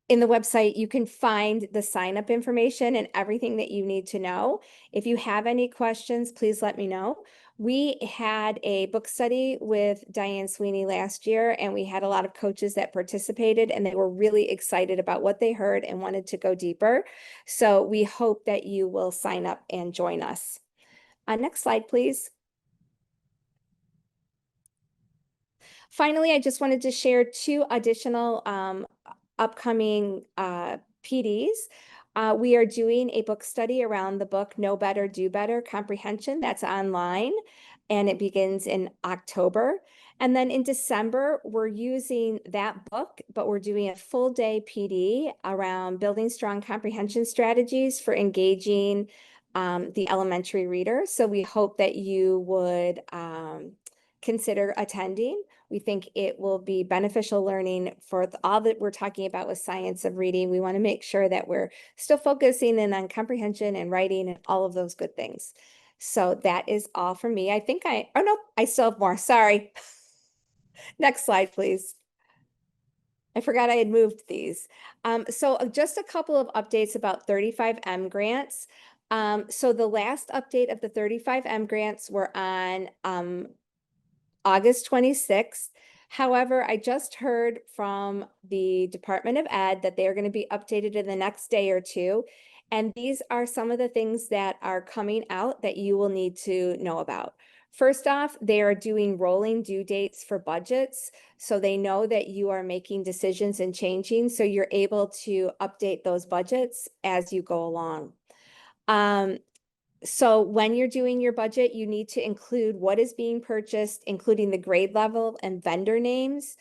in the website, you can find the sign up information and everything that you need to know. If you have any questions, please let me know. We had a book study with Diane Sweeney last year, and we had a lot of coaches that participated, and they were really excited about what they heard and wanted to go deeper. So we hope that you will sign up and join us. Next slide, please. Finally, I just wanted to share 2 additional upcoming PDs. We are doing a book study around the book Know Better, Do Better Comprehension. That's online, and it begins in October. And then in December, we're using that book, but we're doing a full day PD around building strong comprehension strategies for engaging the elementary reader. So we hope that you would consider attending. We think it will be beneficial learning for all that we're talking about with science of reading. We want to make sure that we're still focusing in on comprehension and writing and all of those good things. So that is all for me. Oh no, I still have more. Sorry. Next slide, please. I forgot I had moved these. So just a couple of updates about 35M grants. So the last update of the 35M grants were on August 26th. However, I just heard from the Department of Ed that they are going to be updated in the next day or 2. And these are some of the things that are coming out that you will need to know about. First off, they are doing rolling due dates for budgets. So they know that you are making decisions and changing. So you're able to update those budgets as you go along. So when you're doing your budget, you need to include what is being purchased, including the grade level and vendor names.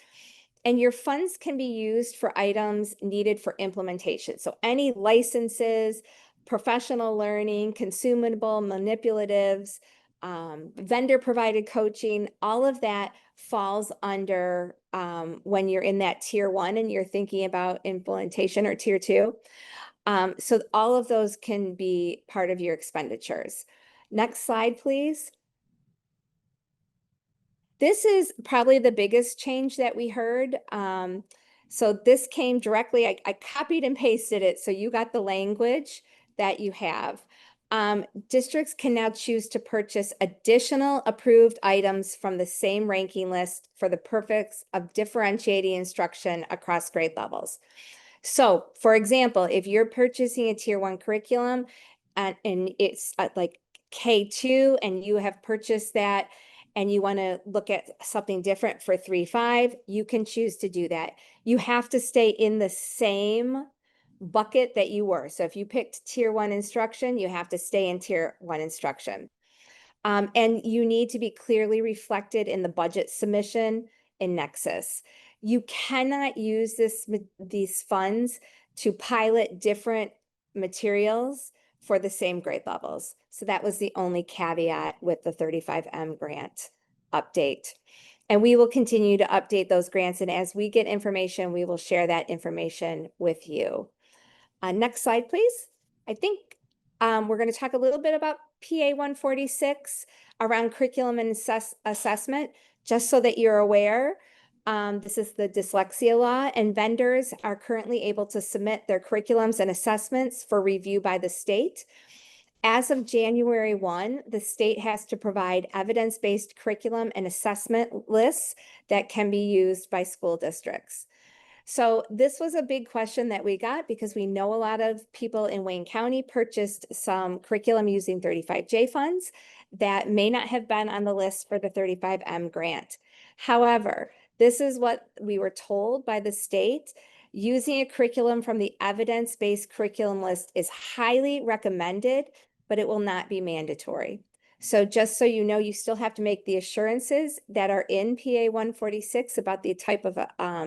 And your funds can be used for items needed for implementation. So any licenses, professional learning, consumable, manipulatives, vendor provided coaching, all of that falls under when you're in that tier 1 and you're thinking about implementation, or tier 2. So all of those can be part of your expenditures. Next slide, please. This is probably the biggest change that we heard. So this came directly, I copied and pasted it, so you got the language that you have. Districts can now choose to purchase additional approved items from the same ranking list for the purpose of differentiating instruction across grade levels. So, for example, if you're purchasing a tier 1 curriculum and it's like K2 and you have purchased that and you want to look at something different for 3-5, you can choose to do that. You have to stay in the same bucket that you were. So if you picked tier 1 instruction, you have to stay in tier 1 instruction. And you need to be clearly reflected in the budget submission in Nexus. You cannot use these funds to pilot different materials for the same grade levels. So that was the only caveat with the 35M grant update. And we will continue to update those grants. And as we get information, we will share that information with you. Next slide, please. I think we're going to talk a little bit about PA 146 around curriculum and assessment, just so that you're aware. This is the dyslexia law, and vendors are currently able to submit their curriculums and assessments for review by the state. As of January 1, the state has to provide evidence-based curriculum and assessment lists that can be used by school districts. So this was a big question that we got because we know a lot of people in Wayne County purchased some curriculum using 35J funds that may not have been on the list for the 35M grant. However, this is what we were told by the state. Using a curriculum from the evidence-based curriculum list is highly recommended, but it will not be mandatory. So just so you know, you still have to make the assurances that are in PA 146 about the type of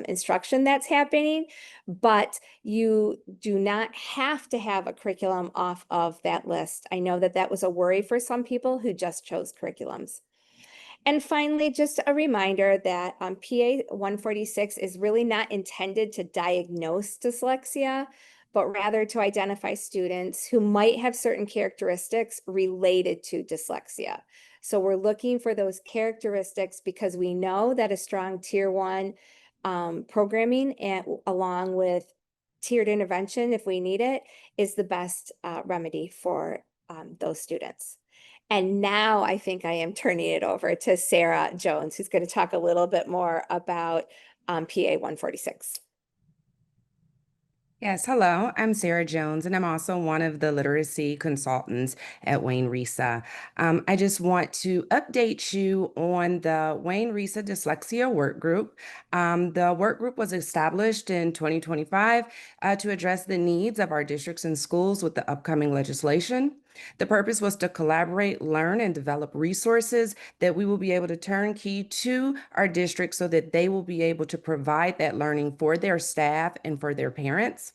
instruction that's happening, but you do not have to have a curriculum off of that list. I know that that was a worry for some people who just chose curriculums. And finally, just a reminder that PA 146 is really not intended to diagnose dyslexia, but rather to identify students who might have certain characteristics related to dyslexia. So we're looking for those characteristics because we know that a strong tier 1 programming and along with tiered intervention, if we need it, is the best remedy for those students. And now I think I am turning it over to Sarah Jones, who's going to talk a little bit more about PA 146. Yes, hello, I'm Sarah Jones, and I'm also one of the literacy consultants at Wayne RESA. I just want to update you on the Wayne RESA Dyslexia Work Group. The work group was established in 2025 to address the needs of our districts and schools with the upcoming legislation. The purpose was to collaborate, learn, and develop resources that we will be able to turnkey to our districts so that they will be able to provide that learning for their staff and for their parents.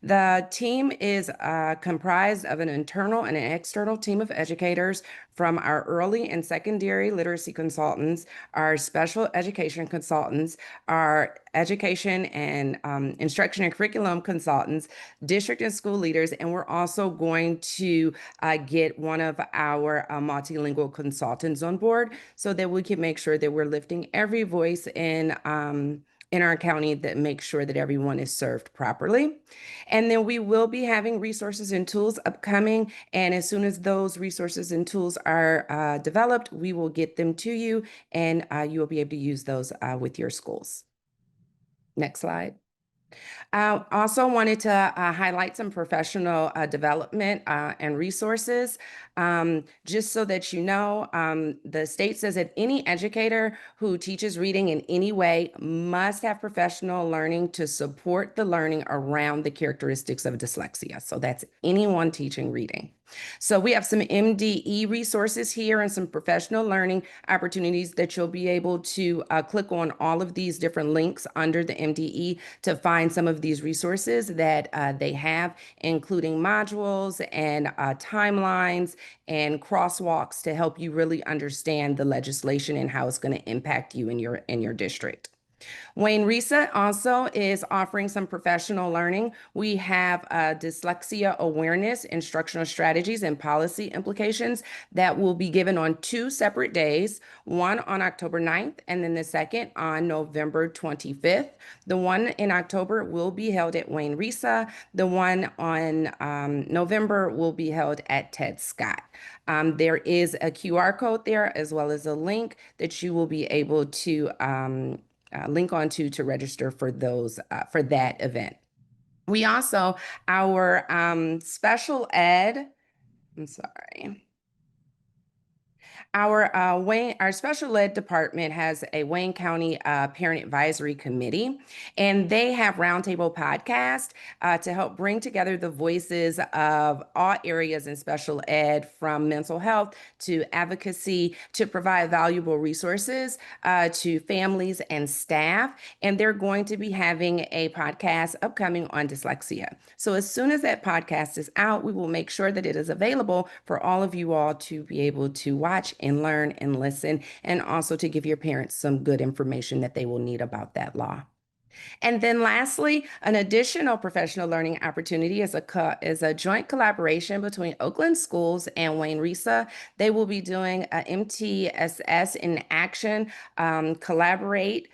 The team is comprised of an internal and an external team of educators from our early and secondary literacy consultants, our special education consultants, our education and instruction and curriculum consultants, district and school leaders, and we're also going to get one of our multilingual consultants on board so that we can make sure that we're lifting every voice in our county that makes sure that everyone is served properly. And then we will be having resources and tools upcoming. And as soon as those resources and tools are developed, we will get them to you and you will be able to use those with your schools. Next slide. I also wanted to highlight some professional development and resources. Just so that you know, the state says that any educator who teaches reading in any way must have professional learning to support the learning around the characteristics of dyslexia. So that's anyone teaching reading. So we have some MDE resources here and some professional learning opportunities that you'll be able to click on all of these different links under the MDE to find some of these resources that they have, including modules and timelines and crosswalks to help you really understand the legislation and how it's going to impact you in your district. Wayne RESA also is offering some professional learning. We have dyslexia awareness, instructional strategies, and policy implications that will be given on 2 separate days, one on October 9th and then the second on November 25th. The one in October will be held at Wayne RESA. The one on November will be held at Ted Scott. There is a QR code there as well as a link that you will be able to link onto to register for those for that event. We also, our special ed, I'm sorry. Our special ed department has a Wayne County Parent Advisory Committee, and they have roundtable podcasts to help bring together the voices of all areas in special ed, from mental health to advocacy, to provide valuable resources to families and staff. And they're going to be having a podcast upcoming on dyslexia. So as soon as that podcast is out, we will make sure that it is available for all of you all to be able to watch and learn and listen, and also to give your parents some good information that they will need about that law. And then lastly, an additional professional learning opportunity is a joint collaboration between Oakland Schools and Wayne RESA. They will be doing a MTSS in action, collaborate,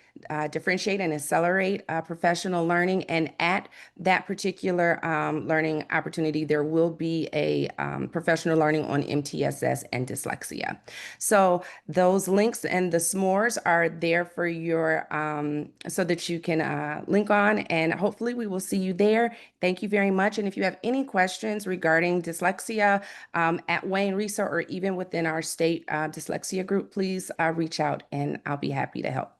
differentiate and accelerate professional learning. And at that particular learning opportunity, there will be a professional learning on MTSS and dyslexia. So those links and the s'mores are there for your, so that you can link on, and hopefully we will see you there. Thank you very much. And if you have any questions regarding dyslexia at Wayne RESA or even within our state dyslexia group, please reach out and I'll be happy to help.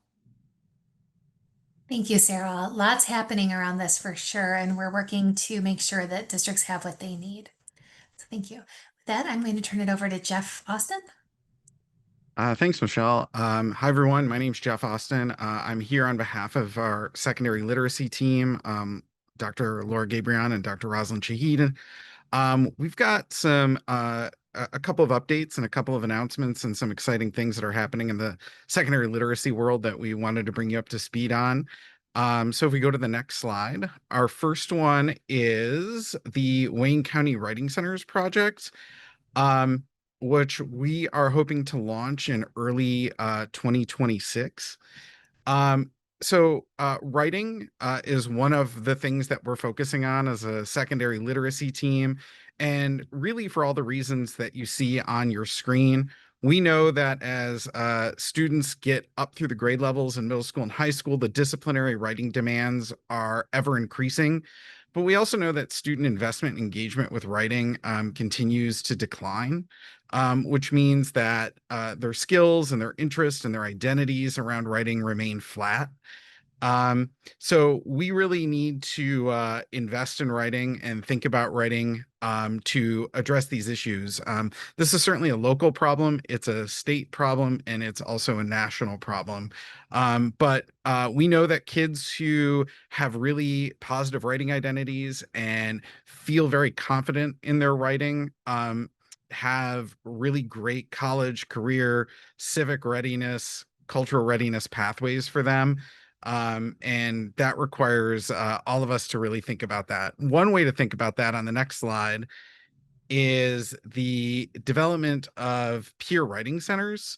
Thank you, Sarah. Lots happening around this for sure, and we're working to make sure that districts have what they need. So thank you. With that, I'm going to turn it over to Jeff Austin. Thanks, Michelle. Hi, everyone. My name is Jeff Austin. I'm here on behalf of our secondary literacy team, Dr. Laura Gabrion and Dr. Rosalind Shahid. We've got some a couple of updates and a couple of announcements and some exciting things that are happening in the secondary literacy world that we wanted to bring you up to speed on. So if we go to the next slide, our first one is the Wayne County Writing Centers project, which we are hoping to launch in early 2026. Writing is one of the things that we're focusing on as a secondary literacy team. And really, for all the reasons that you see on your screen, we know that as students get up through the grade levels in middle school and high school, the disciplinary writing demands are ever increasing. But we also know that student investment and engagement with writing continues to decline. Which means that their skills and their interests and their identities around writing remain flat. So we really need to invest in writing and think about writing to address these issues. This is certainly a local problem, it's a state problem, and it's also a national problem. But we know that kids who have really positive writing identities and feel very confident in their writing have really great college, career, civic readiness, cultural readiness pathways for them. And that requires all of us to really think about that. One way to think about that on the next slide is the development of peer writing centers.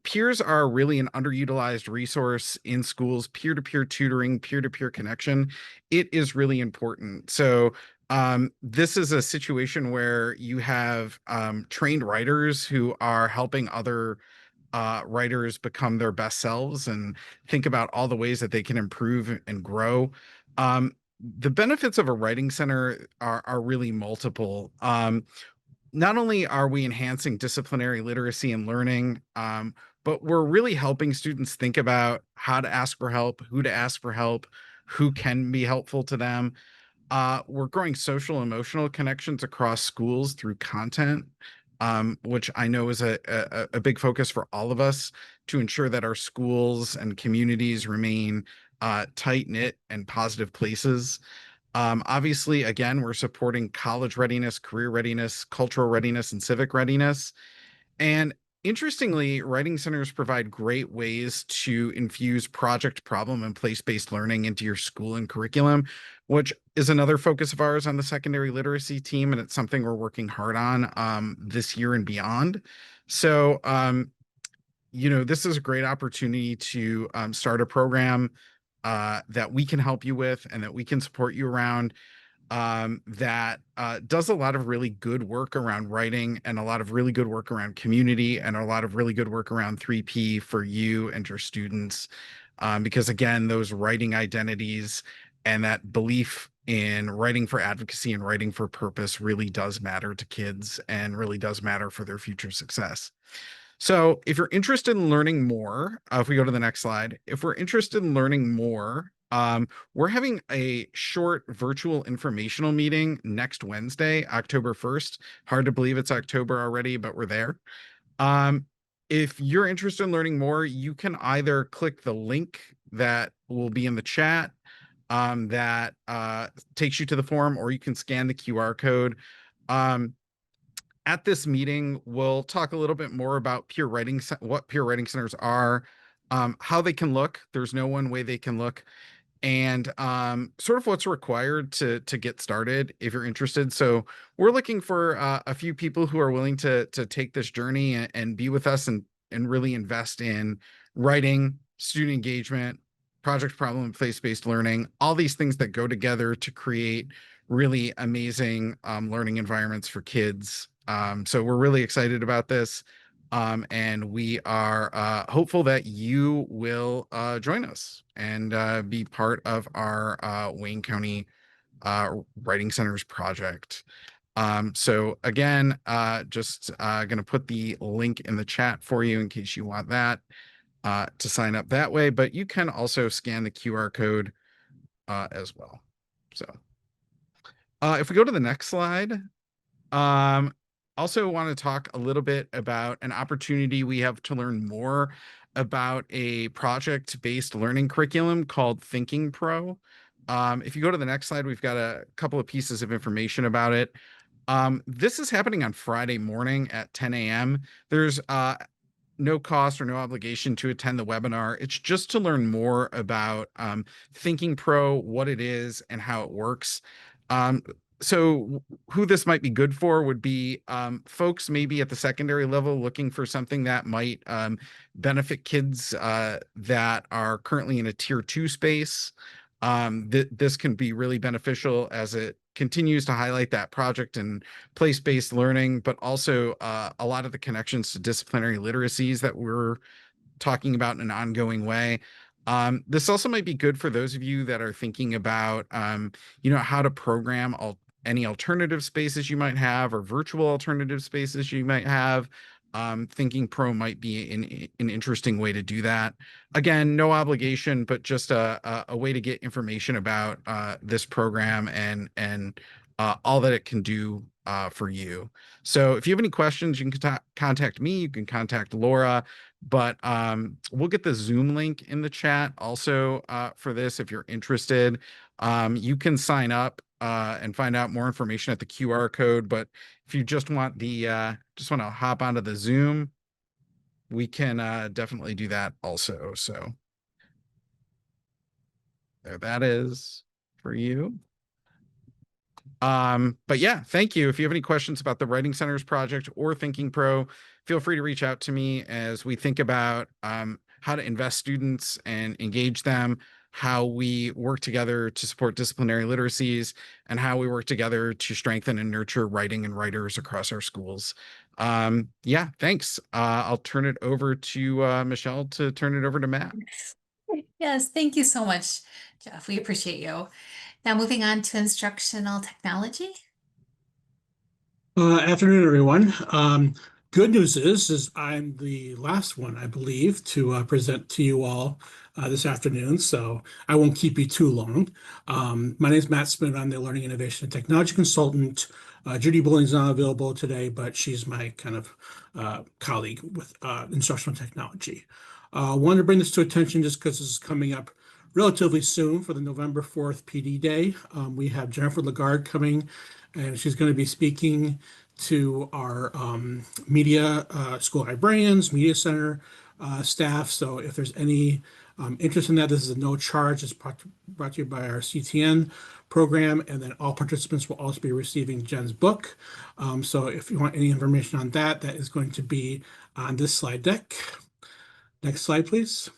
Peers are really an underutilized resource in schools. Peer-to-peer tutoring, peer-to-peer connection, it is really important. So this is a situation where you have trained writers who are helping other writers become their best selves and think about all the ways that they can improve and grow. The benefits of a writing center are really multiple. Not only are we enhancing disciplinary literacy and learning, but we're really helping students think about how to ask for help, who to ask for help, who can be helpful to them. We're growing social emotional connections across schools through content, which I know is a big focus for all of us to ensure that our schools and communities remain tight knit and positive places. Obviously, again, we're supporting college readiness, career readiness, cultural readiness, and civic readiness. And interestingly, writing centers provide great ways to infuse project, problem, and place-based learning into your school and curriculum, which is another focus of ours on the secondary literacy team, and it's something we're working hard on this year and beyond. So, this is a great opportunity to start a program that we can help you with and that we can support you around, that does a lot of really good work around writing and a lot of really good work around community and a lot of really good work around 3P for you and your students. Because again, those writing identities and that belief in writing for advocacy and writing for purpose really does matter to kids and really does matter for their future success. So if you're interested in learning more, if we go to the next slide, if we're interested in learning more, we're having a short virtual informational meeting next Wednesday, October 1st. Hard to believe it's October already, but we're there. If you're interested in learning more, you can either click the link that will be in the chat that takes you to the forum, or you can scan the QR code. At this meeting, we'll talk a little bit more about what peer writing centers are, how they can look. There's no one way they can look, and sort of what's required to get started if you're interested. So we're looking for a few people who are willing to take this journey and be with us and really invest in writing, student engagement, project, problem, place-based learning, all these things that go together to create really amazing learning environments for kids. So we're really excited about this. And we are hopeful that you will join us and be part of our Wayne County Writing Centers project. So again, just going to put the link in the chat for you in case you want that to sign up that way, but you can also scan the QR code as well. So if we go to the next slide, also want to talk a little bit about an opportunity we have to learn more about a project-based learning curriculum called Thinking Pro. If you go to the next slide, we've got a couple of pieces of information about it. This is happening on Friday morning at 10 a.m. There's no cost or no obligation to attend the webinar. It's just to learn more about Thinking Pro, what it is, and how it works. So who this might be good for would be folks maybe at the secondary level looking for something that might benefit kids that are currently in a tier 2 space. This can be really beneficial as it continues to highlight that project and place-based learning, but also a lot of the connections to disciplinary literacies that we're talking about in an ongoing way. This also might be good for those of you that are thinking about, how to program any alternative spaces you might have or virtual alternative spaces you might have. Thinking Pro might be an interesting way to do that. Again, no obligation, but just a way to get information about this program and all that it can do for you. So if you have any questions, you can contact me, you can contact Laura, but we'll get the Zoom link in the chat also for this if you're interested. You can sign up and find out more information at the QR code, but if you just want to hop onto the Zoom, we can definitely do that also. So there that is for you. But yeah, thank you. If you have any questions about the Writing Centers project or Thinking Pro, feel free to reach out to me as we think about how to invest students and engage them, how we work together to support disciplinary literacies, and how we work together to strengthen and nurture writing and writers across our schools. Yeah, thanks. I'll turn it over to Michelle to turn it over to Matt. Yes, thank you so much, Jeff. We appreciate you. Now moving on to instructional technology. Afternoon, everyone. Good news is I'm the last one, I believe, to present to you all this afternoon, so I won't keep you too long. My name is Matt Smith. I'm the Learning Innovation and Technology Consultant. Judy Bulling's not available today, but she's my kind of colleague with instructional technology. Wanted to bring this to attention just because this is coming up relatively soon for the November 4th PD Day. We have Jennifer Lagarde coming, and she's going to be speaking to our media school librarians, media center staff. So if there's any interest in that, this is a no charge. It's brought to you by our CTN program, and then all participants will also be receiving Jen's book. So if you want any information on that, that is going to be on this slide deck. Next slide, please.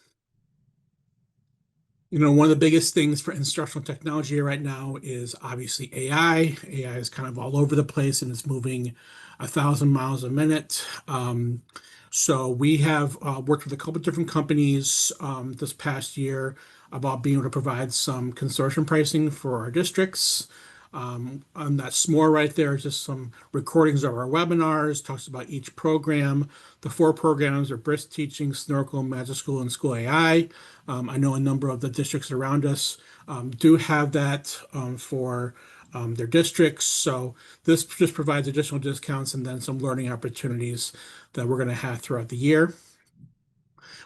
One of the biggest things for instructional technology right now is obviously AI. AI is kind of all over the place and it's moving 1,000 miles a minute. So we have worked with a couple of different companies this past year about being able to provide some consortium pricing for our districts. On that s'more right there is just some recordings of our webinars, talks about each program. The 4 programs are Brisk Teaching, Snorkel, Magic School, and School AI. I know a number of the districts around us do have that for their districts. So this just provides additional discounts and then some learning opportunities that we're going to have throughout the year.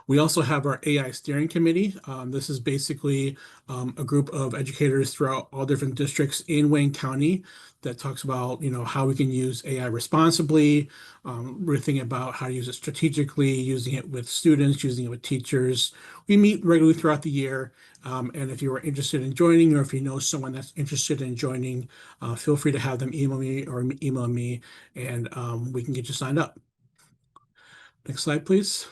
We also have our AI steering committee. This is basically a group of educators throughout all different districts in Wayne County that talks about, how we can use AI responsibly. We're thinking about how to use it strategically, using it with students, using it with teachers. We meet regularly throughout the year. And if you are interested in joining, or if you know someone that's interested in joining, feel free to have them email me or email me, and we can get you signed up. Next slide, please.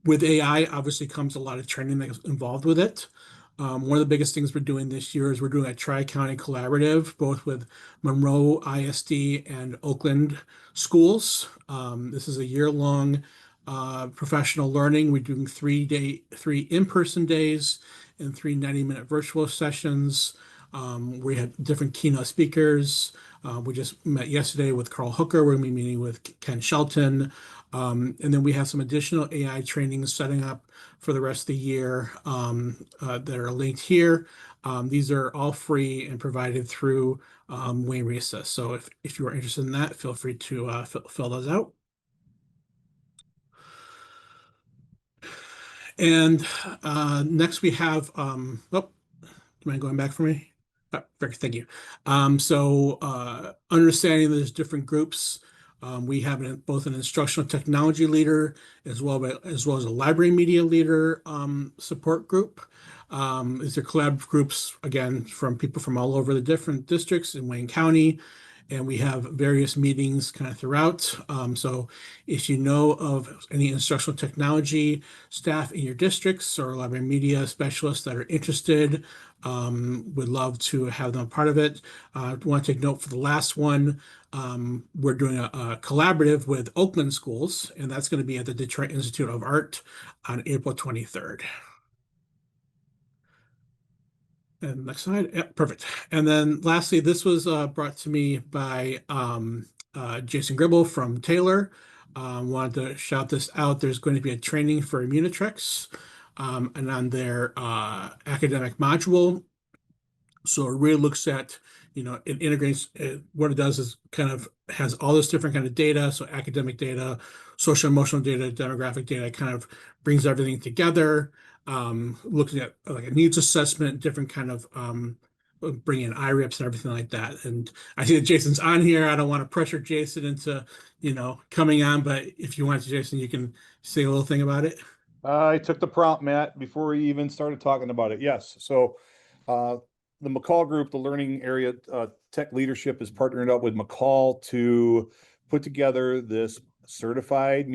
With AI, obviously comes a lot of training that's involved with it. One of the biggest things we're doing this year is we're doing a Tri-County collaborative, both with Monroe ISD and Oakland schools. This is a year-long professional learning. We're doing 3 in-person days and 3 90-minute virtual sessions. We have different keynote speakers. We just met yesterday with Carl Hooker. We're going to be meeting with Ken Shelton. And then we have some additional AI trainings setting up for the rest of the year that are linked here. These are all free and provided through Wayne RESA. So if you are interested in that, feel free to fill those out. And next we have, do you mind going back for me? Thank you. Understanding there's different groups, we have both an instructional technology leader as well as a library media leader support group. These are collaborative groups, again, from people from all over the different districts in Wayne County. And we have various meetings kind of throughout. So if you know of any instructional technology staff in your districts or library media specialists that are interested, would love to have them part of it. I want to take note for the last one. We're doing a collaborative with Oakland Schools, and that's going to be at the Detroit Institute of Art on April 23rd. And next slide. Yeah, perfect. And then lastly, this was brought to me by Jason Gribble from Taylor. Wanted to shout this out. There's going to be a training for Immunotrex and on their academic module. So it really looks at, it integrates, what it does is kind of has all this different kind of data. So academic data, social emotional data, demographic data, kind of brings everything together. Looking at like a needs assessment, different kind of bringing in IRIPs and everything like that. And I see that Jason's on here. I don't want to pressure Jason into, coming on, but if you want to, Jason, you can say a little thing about it. I took the prompt, Matt, before we even started talking about it. Yes. So the McCall group, the learning area tech leadership, is partnering up with McCall to put together this certified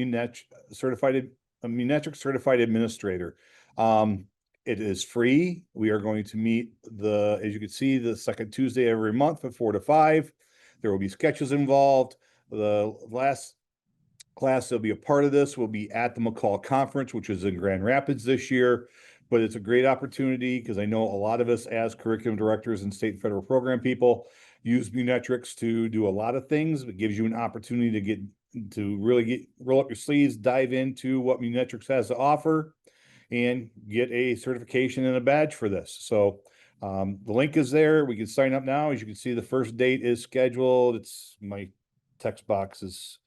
certified administrator. It is free. We are going to meet as you can see, the second Tuesday every month from 4 to 5. There will be sketches involved. The last class that'll be a part of this will be at the McCall conference, which is in Grand Rapids this year. But it's a great opportunity because I know a lot of us as curriculum directors and state and federal program people use Munetrics to do a lot of things. It gives you an opportunity to really roll up your sleeves, dive into what Munetrics has to offer, and get a certification and a badge for this. So the link is there. We can sign up now. As you can see, the first date is scheduled. It's my text box is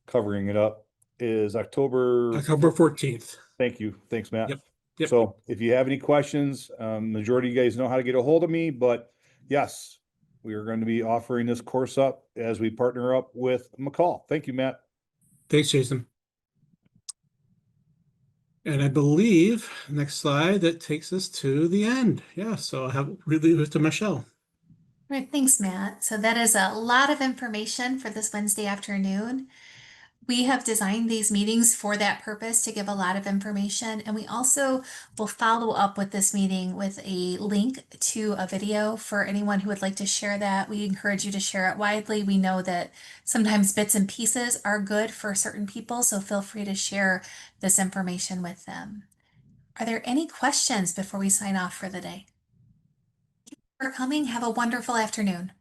covering it up, is October 14th. Thank you. Thanks, Matt. Yep. So if you have any questions, majority of you guys know how to get a hold of me, but yes, we are going to be offering this course up as we partner up with McCall. Thank you, Matt. Thanks, Jason. And I believe, next slide, that takes us to the end. Yeah, so I'll leave it to Michelle. All right, thanks, Matt. So that is a lot of information for this Wednesday afternoon. We have designed these meetings for that purpose, to give a lot of information. And we also will follow up with this meeting with a link to a video for anyone who would like to share that. We encourage you to share it widely. We know that sometimes bits and pieces are good for certain people, so feel free to share this information with them. Are there any questions before we sign off for the day? Thank you for coming. Have a wonderful afternoon.